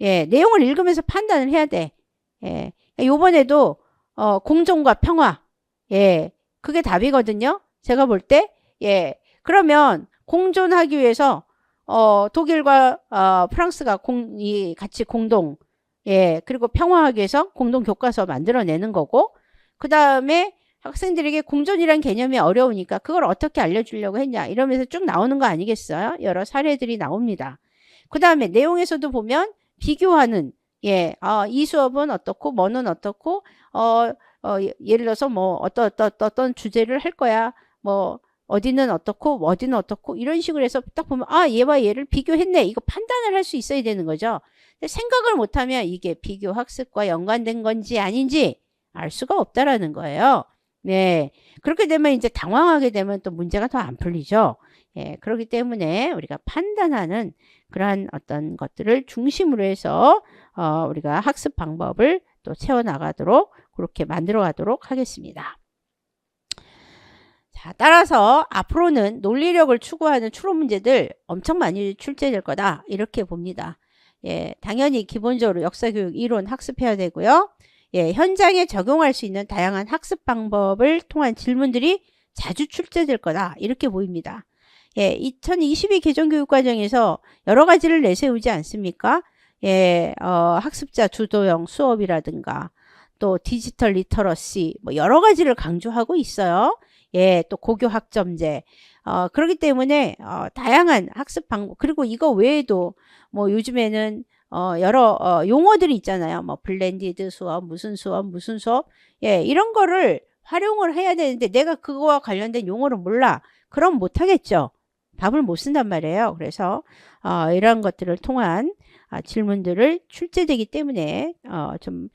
예, 내용을 읽으면서 판단을 해야 돼. 예. 요번에도 공존과 평화. 예. 그게 답이거든요. 제가 볼 때. 예. 그러면 공존하기 위해서 독일과 프랑스가 같이 공동 예. 그리고 평화하기 위해서 공동 교과서 만들어내는 거고 그다음에 학생들에게 공존이란 개념이 어려우니까 그걸 어떻게 알려주려고 했냐 이러면서 쭉 나오는 거 아니겠어요? 여러 사례들이 나옵니다. 그 다음에 내용에서도 보면 비교하는 예, 이 수업은 어떻고 뭐는 어떻고 예를 들어서 뭐 어떤 주제를 할 거야 뭐 어디는 어떻고 어디는 어떻고 이런 식으로 해서 딱 보면 얘와 얘를 비교했네 이거 판단을 할 수 있어야 되는 거죠. 근데 생각을 못하면 이게 비교 학습과 연관된 건지 아닌지 알 수가 없다라는 거예요. 네. 그렇게 되면 이제 당황하게 되면 또 문제가 더 안 풀리죠. 예, 그렇기 때문에 우리가 판단하는 그러한 어떤 것들을 중심으로 해서 우리가 학습 방법을 또 채워나가도록 그렇게 만들어 가도록 하겠습니다. 자, 따라서 앞으로는 논리력을 추구하는 추론 문제들 엄청 많이 출제될 거다 이렇게 봅니다. 예, 당연히 기본적으로 역사교육 이론 학습해야 되고요. 예, 현장에 적용할 수 있는 다양한 학습 방법을 통한 질문들이 자주 출제될 거다 이렇게 보입니다. 예, 2022 개정교육과정에서 여러 가지를 내세우지 않습니까? 예, 학습자 주도형 수업이라든가 또 디지털 리터러시 뭐 여러 가지를 강조하고 있어요. 예, 또 고교 학점제. 그렇기 때문에 다양한 학습 방법 그리고 이거 외에도 뭐 요즘에는 여러 용어들이 있잖아요. 뭐 블렌디드 수업, 무슨 수업, 무슨 수업. 예, 이런 거를 활용을 해야 되는데 내가 그거와 관련된 용어를 몰라. 그럼 못 하겠죠. 답을 못 쓴단 말이에요. 그래서 이런 것들을 통한 질문들을 출제되기 때문에 좀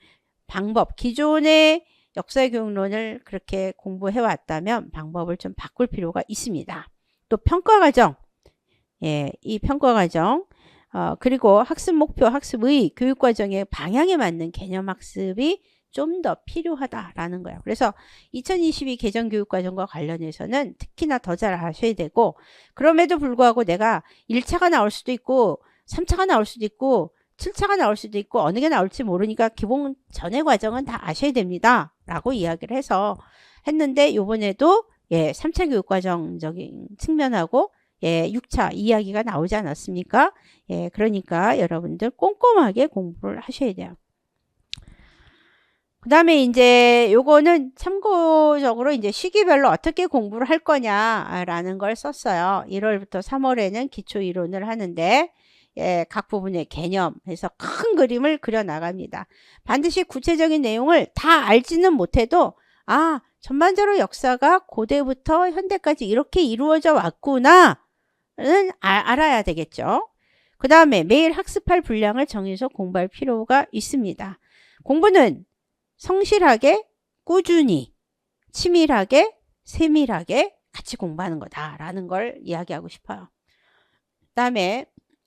방법, 기존의 역사교육론을 그렇게 공부해 왔다면 방법을 좀 바꿀 필요가 있습니다. 또 평가과정, 예, 이 평가과정, 그리고 학습 목표, 학습의 교육과정의 방향에 맞는 개념학습이 좀 더 필요하다라는 거예요. 그래서 2022 개정교육과정과 관련해서는 특히나 더 잘 하셔야 되고 그럼에도 불구하고 내가 1차가 나올 수도 있고 3차가 나올 수도 있고 7차가 나올 수도 있고 어느 게 나올지 모르니까 기본 전의 과정은 다 아셔야 됩니다. 라고 이야기를 해서 했는데 요번에도 예, 3차 교육과정적인 측면하고 예, 6차 이야기가 나오지 않았습니까? 예, 그러니까 여러분들 꼼꼼하게 공부를 하셔야 돼요. 그 다음에 이제 요거는 참고적으로 이제 시기별로 어떻게 공부를 할 거냐라는 걸 썼어요. 1월부터 3월에는 기초 이론을 하는데 예, 각 부분의 개념에서 큰 그림을 그려 나갑니다. 반드시 구체적인 내용을 다 알지는 못해도 전반적으로 역사가 고대부터 현대까지 이렇게 이루어져 왔구나는 알아야 되겠죠. 그 다음에 매일 학습할 분량을 정해서 공부할 필요가 있습니다. 공부는 성실하게, 꾸준히, 치밀하게, 세밀하게 같이 공부하는 거다라는 걸 이야기하고 싶어요.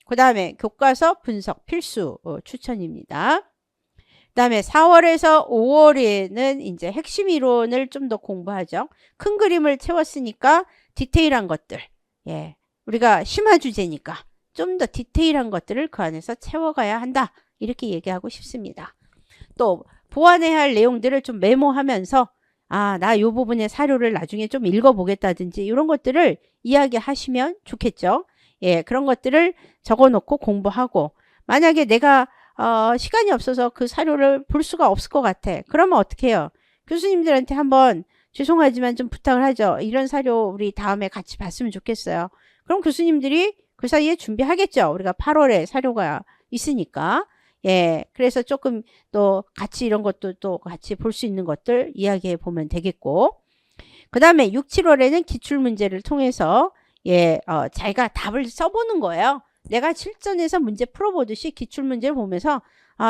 그 다음에 교과서 분석 필수 추천입니다. 그 다음에 4월에서 5월에는 이제 핵심 이론을 좀 더 공부하죠. 큰 그림을 채웠으니까 디테일한 것들. 예. 우리가 심화 주제니까 좀 더 디테일한 것들을 그 안에서 채워가야 한다. 이렇게 얘기하고 싶습니다. 또 보완해야 할 내용들을 좀 메모하면서 나 요 부분의 사료를 나중에 좀 읽어보겠다든지 이런 것들을 이야기하시면 좋겠죠. 예, 그런 것들을 적어놓고 공부하고 만약에 내가 시간이 없어서 그 사료를 볼 수가 없을 것 같아. 그러면 어떻게 해요? 교수님들한테 한번 죄송하지만 좀 부탁을 하죠. 이런 사료 우리 다음에 같이 봤으면 좋겠어요. 그럼 교수님들이 그 사이에 준비하겠죠. 우리가 8월에 사료가 있으니까. 예, 그래서 조금 또 같이 이런 것도 또 같이 볼 수 있는 것들 이야기해 보면 되겠고. 그 다음에 6, 7월에는 기출문제를 통해서 예, 자기가 답을 써보는 거예요. 내가 실전에서 문제 풀어보듯이 기출문제를 보면서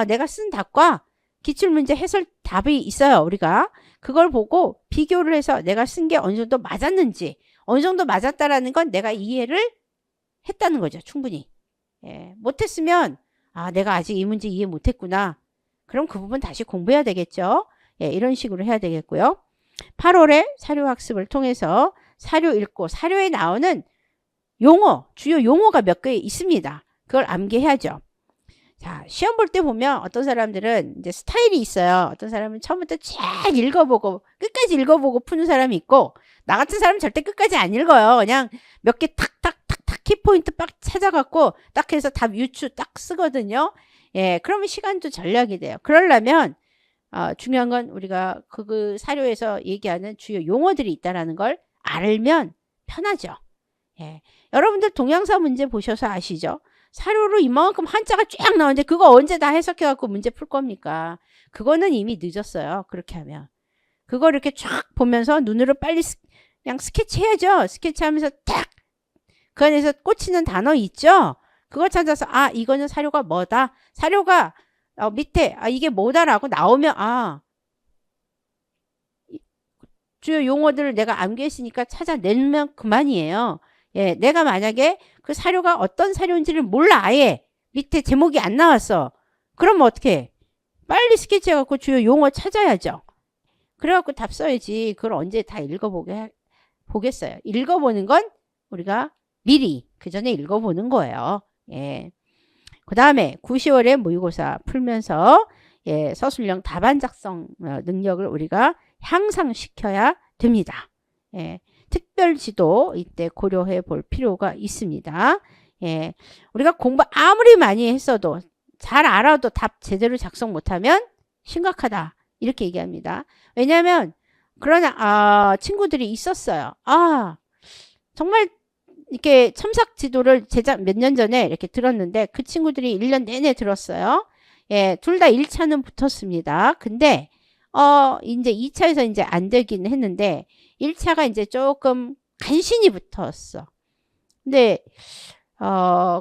내가 쓴 답과 기출문제 해설 답이 있어요. 우리가 그걸 보고 비교를 해서 내가 쓴 게 어느 정도 맞았는지 어느 정도 맞았다라는 건 내가 이해를 했다는 거죠. 충분히. 예, 못했으면 내가 아직 이 문제 이해 못했구나. 그럼 그 부분 다시 공부해야 되겠죠. 예, 이런 식으로 해야 되겠고요. 8월에 사료학습을 통해서 사료 읽고 사료에 나오는 용어, 주요 용어가 몇 개 있습니다. 그걸 암기해야죠. 자, 시험 볼 때 보면 어떤 사람들은 이제 스타일이 있어요. 어떤 사람은 처음부터 쫙 읽어보고 끝까지 읽어보고 푸는 사람이 있고 나 같은 사람은 절대 끝까지 안 읽어요. 그냥 몇 개 탁탁탁탁 키포인트 딱 찾아갖고 딱 해서 답 유추 딱 쓰거든요. 예, 그러면 시간도 절약이 돼요. 그러려면 중요한 건 우리가 그 사료에서 얘기하는 주요 용어들이 있다는 걸 알면 편하죠. 예. 여러분들 동양사 문제 보셔서 아시죠? 사료로 이만큼 한자가 쫙 나오는데 그거 언제 다 해석해갖고 문제 풀 겁니까? 그거는 이미 늦었어요. 그렇게 하면. 그거 이렇게 쫙 보면서 눈으로 빨리 그냥 스케치해야죠. 스케치하면서 딱 그 안에서 꽂히는 단어 있죠? 그거 찾아서 이거는 사료가 뭐다? 사료가 밑에 이게 뭐다라고 나오면 주요 용어들을 내가 암기했으니까 찾아내면 그만이에요. 예, 내가 만약에 그 사료가 어떤 사료인지를 몰라, 아예. 밑에 제목이 안 나왔어. 그러면 어떻게 해? 빨리 스케치해갖고 주요 용어 찾아야죠. 그래갖고 답 써야지. 그걸 언제 다 보겠어요. 읽어보는 건 우리가 미리 그 전에 읽어보는 거예요. 예. 그 다음에 9, 10월에 모의고사 풀면서 예, 서술형 답안 작성 능력을 우리가 향상시켜야 됩니다. 예, 특별 지도 이때 고려해 볼 필요가 있습니다. 예, 우리가 공부 아무리 많이 했어도 잘 알아도 답 제대로 작성 못하면 심각하다. 이렇게 얘기합니다. 왜냐하면 그런 친구들이 있었어요. 정말 이렇게 첨삭 지도를 제작 몇 년 전에 이렇게 들었는데 그 친구들이 1년 내내 들었어요. 예, 둘 다 1차는 붙었습니다. 근데 이제 2차에서 이제 안 되긴 했는데 1차가 이제 조금 간신히 붙었어. 근데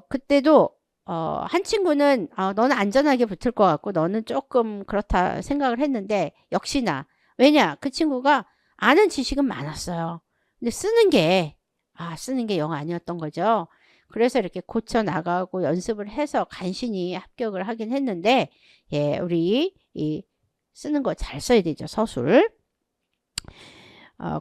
그때도 한 친구는 너는 안전하게 붙을 것 같고 너는 조금 그렇다 생각을 했는데 역시나 왜냐 그 친구가 아는 지식은 많았어요. 근데 쓰는 게 영 아니었던 거죠. 그래서 이렇게 고쳐 나가고 연습을 해서 간신히 합격을 하긴 했는데 예, 우리 이 쓰는 거 잘 써야 되죠. 서술.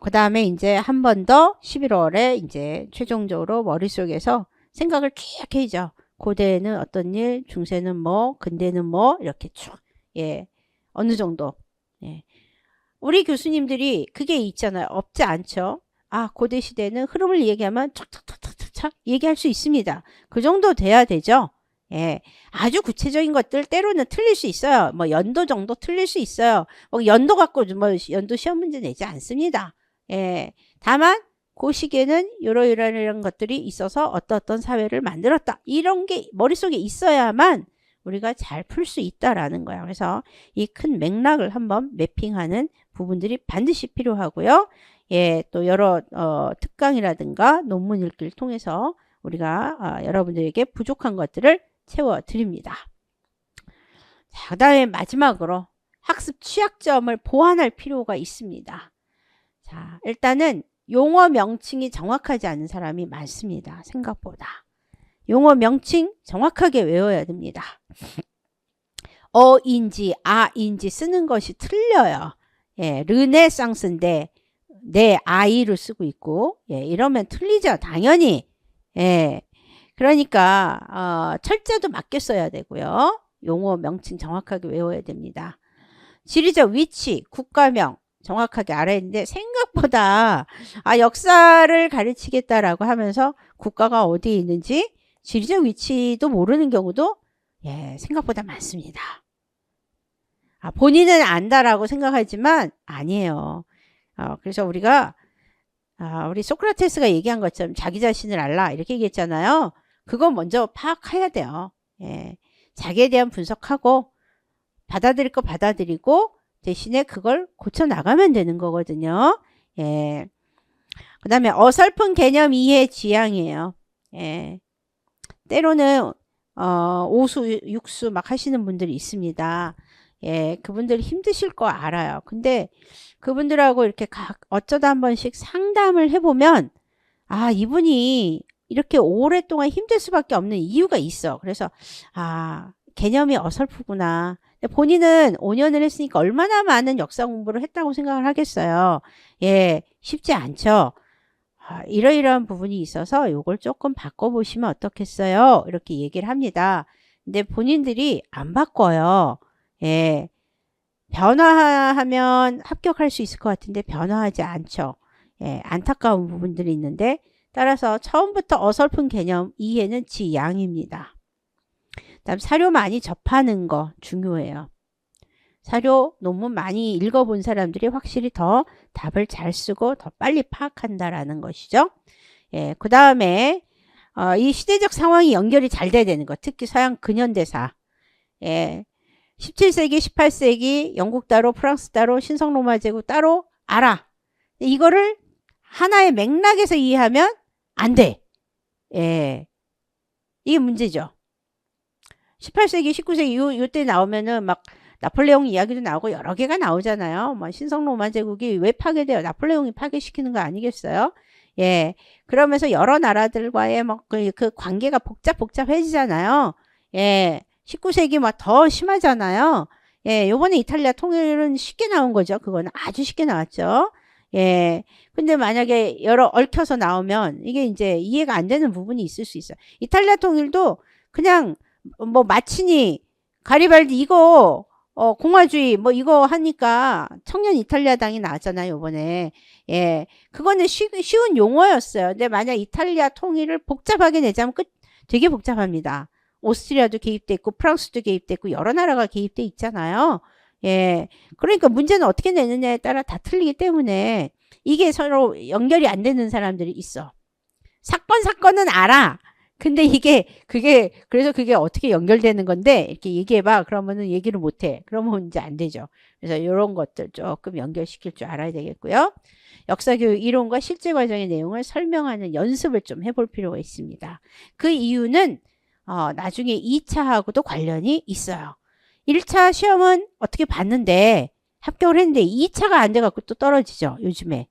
그 다음에 이제 한 번 더 11월에 이제 최종적으로 머릿속에서 생각을 쭉 해야죠. 고대는 어떤 일, 중세는 뭐, 근대는 뭐, 이렇게 쭉, 예, 어느 정도. 예. 우리 교수님들이 그게 있잖아요. 없지 않죠. 고대 시대는 흐름을 얘기하면 촥촥촥촥촥 얘기할 수 있습니다. 그 정도 돼야 되죠. 예. 아주 구체적인 것들 때로는 틀릴 수 있어요. 뭐 연도 정도 틀릴 수 있어요. 뭐 연도 갖고 뭐 연도 시험 문제 내지 않습니다. 예. 다만 그 시기에는 이런 것들이 있어서 어떤 사회를 만들었다. 이런 게 머릿속에 있어야만 우리가 잘 풀 수 있다라는 거예요. 그래서 이 큰 맥락을 한번 매핑하는 부분들이 반드시 필요하고요. 예, 또 여러 특강이라든가 논문 읽기를 통해서 우리가 여러분들에게 부족한 것들을 채워드립니다. 자, 그 다음에 마지막으로 학습 취약점을 보완할 필요가 있습니다. 자, 일단은 용어 명칭이 정확하지 않은 사람이 많습니다. 생각보다. 용어 명칭 정확하게 외워야 됩니다. 어인지 아인지 쓰는 것이 틀려요. 예, 르네상스인데 내 아이를 쓰고 있고 예, 이러면 틀리죠. 당연히. 예. 그러니까 철자도 맞게 써야 되고요. 용어 명칭 정확하게 외워야 됩니다. 지리적 위치, 국가명 정확하게 알아야 되는데 생각보다 역사를 가르치겠다라고 하면서 국가가 어디에 있는지 지리적 위치도 모르는 경우도 예, 생각보다 많습니다. 본인은 안다라고 생각하지만 아니에요. 그래서 우리가 우리 소크라테스가 얘기한 것처럼 자기 자신을 알라 이렇게 얘기했잖아요. 그거 먼저 파악해야 돼요. 예. 자기에 대한 분석하고 받아들일 거 받아들이고 대신에 그걸 고쳐 나가면 되는 거거든요. 예. 그 다음에 어설픈 개념 이해 지향이에요. 예. 때로는 오수 육수 막 하시는 분들이 있습니다. 예, 그분들 힘드실 거 알아요. 근데 그분들하고 이렇게 어쩌다 한 번씩 상담을 해보면 이분이 이렇게 오랫동안 힘들 수밖에 없는 이유가 있어. 그래서 개념이 어설프구나. 본인은 5년을 했으니까 얼마나 많은 역사 공부를 했다고 생각을 하겠어요. 예, 쉽지 않죠. 이러이러한 부분이 있어서 이걸 조금 바꿔보시면 어떻겠어요? 이렇게 얘기를 합니다. 근데 본인들이 안 바꿔요. 예, 변화하면 합격할 수 있을 것 같은데 변화하지 않죠. 예, 안타까운 부분들이 있는데 따라서 처음부터 어설픈 개념 이해는 지양입니다. 다음 사료 많이 접하는 거 중요해요. 사료 논문 많이 읽어본 사람들이 확실히 더 답을 잘 쓰고 더 빨리 파악한다라는 것이죠. 예, 그 다음에 이 시대적 상황이 연결이 잘 돼야 되는 것. 특히 서양 근현대사. 예, 17세기, 18세기 영국 따로 프랑스 따로 신성 로마 제국 따로 알아. 이거를 하나의 맥락에서 이해하면 안 돼. 예, 이게 문제죠. 18세기, 19세기 요때 나오면은 막 나폴레옹 이야기도 나오고 여러 개가 나오잖아요. 뭐 신성 로마 제국이 왜 파괴돼요? 나폴레옹이 파괴시키는 거 아니겠어요? 예. 그러면서 여러 나라들과의 그 관계가 복잡해지잖아요. 예. 19세기 막 더 심하잖아요. 예. 요번에 이탈리아 통일은 쉽게 나온 거죠. 그거는 아주 쉽게 나왔죠. 예. 근데 만약에 얽혀서 나오면 이게 이제 이해가 안 되는 부분이 있을 수 있어요. 이탈리아 통일도 그냥 뭐 마치니 가리발디 이거 공화주의 뭐 이거 하니까 청년 이탈리아당이 나왔잖아요, 요번에. 예. 그거는 쉬운 용어였어요. 근데 만약 이탈리아 통일을 복잡하게 내자면 되게 복잡합니다. 오스트리아도 개입돼 있고 프랑스도 개입돼 있고 여러 나라가 개입돼 있잖아요. 예. 그러니까 문제는 어떻게 내느냐에 따라 다 틀리기 때문에 이게 서로 연결이 안 되는 사람들이 있어. 사건은 알아. 근데 그래서 그게 어떻게 연결되는 건데, 이렇게 얘기해봐. 그러면은 얘기를 못해. 그러면 이제 안 되죠. 그래서 이런 것들 조금 연결시킬 줄 알아야 되겠고요. 역사교육 이론과 실제 과정의 내용을 설명하는 연습을 좀 해볼 필요가 있습니다. 그 이유는, 나중에 2차하고도 관련이 있어요. 1차 시험은 어떻게 봤는데, 합격을 했는데 2차가 안 돼갖고 또 떨어지죠. 요즘에.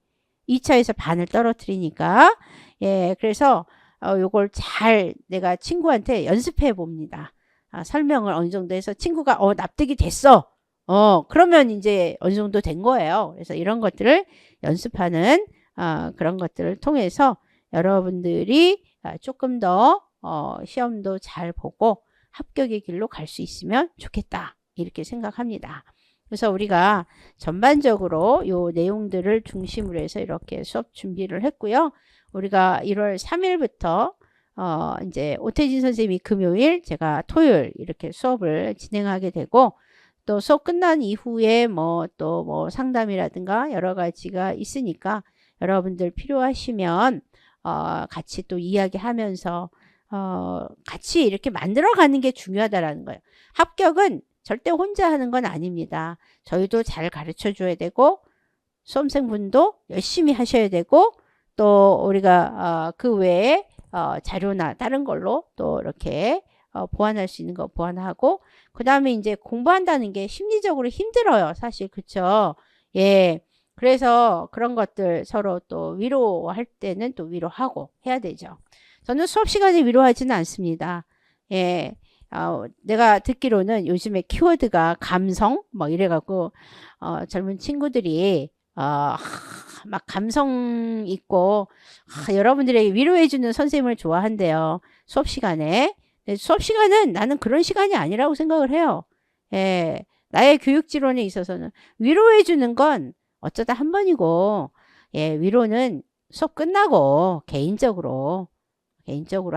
2차에서 반을 떨어뜨리니까. 예, 그래서, 요걸 잘 내가 친구한테 연습해 봅니다. 설명을 어느 정도 해서 친구가 납득이 됐어. 그러면 이제 어느 정도 된 거예요. 그래서 이런 것들을 연습하는 그런 것들을 통해서 여러분들이 조금 더 시험도 잘 보고 합격의 길로 갈 수 있으면 좋겠다. 이렇게 생각합니다. 그래서 우리가 전반적으로 요 내용들을 중심으로 해서 이렇게 수업 준비를 했고요. 우리가 1월 3일부터 이제 오태진 선생님이 금요일, 제가 토요일 이렇게 수업을 진행하게 되고, 또 수업 끝난 이후에 또 상담이라든가 여러 가지가 있으니까 여러분들 필요하시면 같이 또 이야기하면서 같이 이렇게 만들어가는 게 중요하다라는 거예요. 합격은 절대 혼자 하는 건 아닙니다. 저희도 잘 가르쳐 줘야 되고 수험생분도 열심히 하셔야 되고, 또 우리가 그 외에 자료나 다른 걸로 또 이렇게 보완할 수 있는 거 보완하고, 그 다음에 이제 공부한다는 게 심리적으로 힘들어요. 사실 그쵸? 예. 그래서 그런 것들 서로 또 위로할 때는 또 위로하고 해야 되죠. 저는 수업 시간에 위로하지는 않습니다. 예. 내가 듣기로는 요즘에 키워드가 감성 뭐 이래갖고 젊은 친구들이 막 감성 있고 여러분들에게 위로해주는 선생님을 좋아한대요. 수업 시간에. 수업 시간은 나는 그런 시간이 아니라고 생각을 해요. 예, 나의 교육지론에 있어서는 위로해주는 건 어쩌다 한 번이고, 예, 위로는 수업 끝나고 개인적으로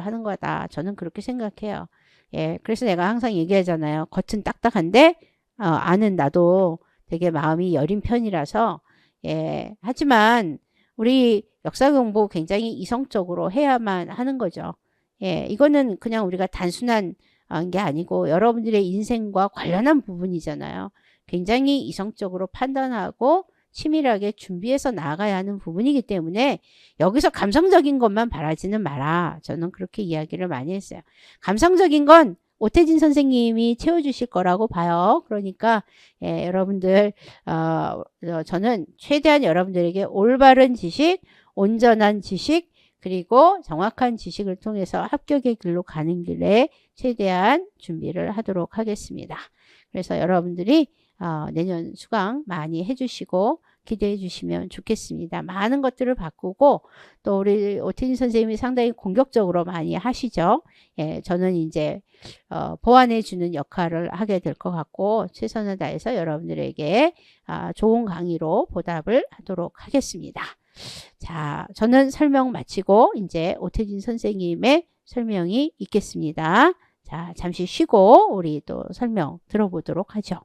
하는 거다. 저는 그렇게 생각해요. 예, 그래서 내가 항상 얘기하잖아요. 겉은 딱딱한데 안은 나도 되게 마음이 여린 편이라서, 예, 하지만 우리 역사 공부 굉장히 이성적으로 해야만 하는 거죠. 예, 이거는 그냥 우리가 단순한 게 아니고 여러분들의 인생과 관련한 부분이잖아요. 굉장히 이성적으로 판단하고 치밀하게 준비해서 나아가야 하는 부분이기 때문에 여기서 감성적인 것만 바라지는 마라. 저는 그렇게 이야기를 많이 했어요. 감성적인 건 오태진 선생님이 채워주실 거라고 봐요. 그러니까 예, 여러분들 저는 최대한 여러분들에게 올바른 지식, 온전한 지식, 그리고 정확한 지식을 통해서 합격의 길로 가는 길에 최대한 준비를 하도록 하겠습니다. 그래서 여러분들이 내년 수강 많이 해주시고 기대해 주시면 좋겠습니다. 많은 것들을 바꾸고 또 우리 오태진 선생님이 상당히 공격적으로 많이 하시죠. 예, 저는 이제 보완해 주는 역할을 하게 될 것 같고 최선을 다해서 여러분들에게 좋은 강의로 보답을 하도록 하겠습니다. 자, 저는 설명 마치고 이제 오태진 선생님의 설명이 있겠습니다. 자, 잠시 쉬고 우리 또 설명 들어보도록 하죠.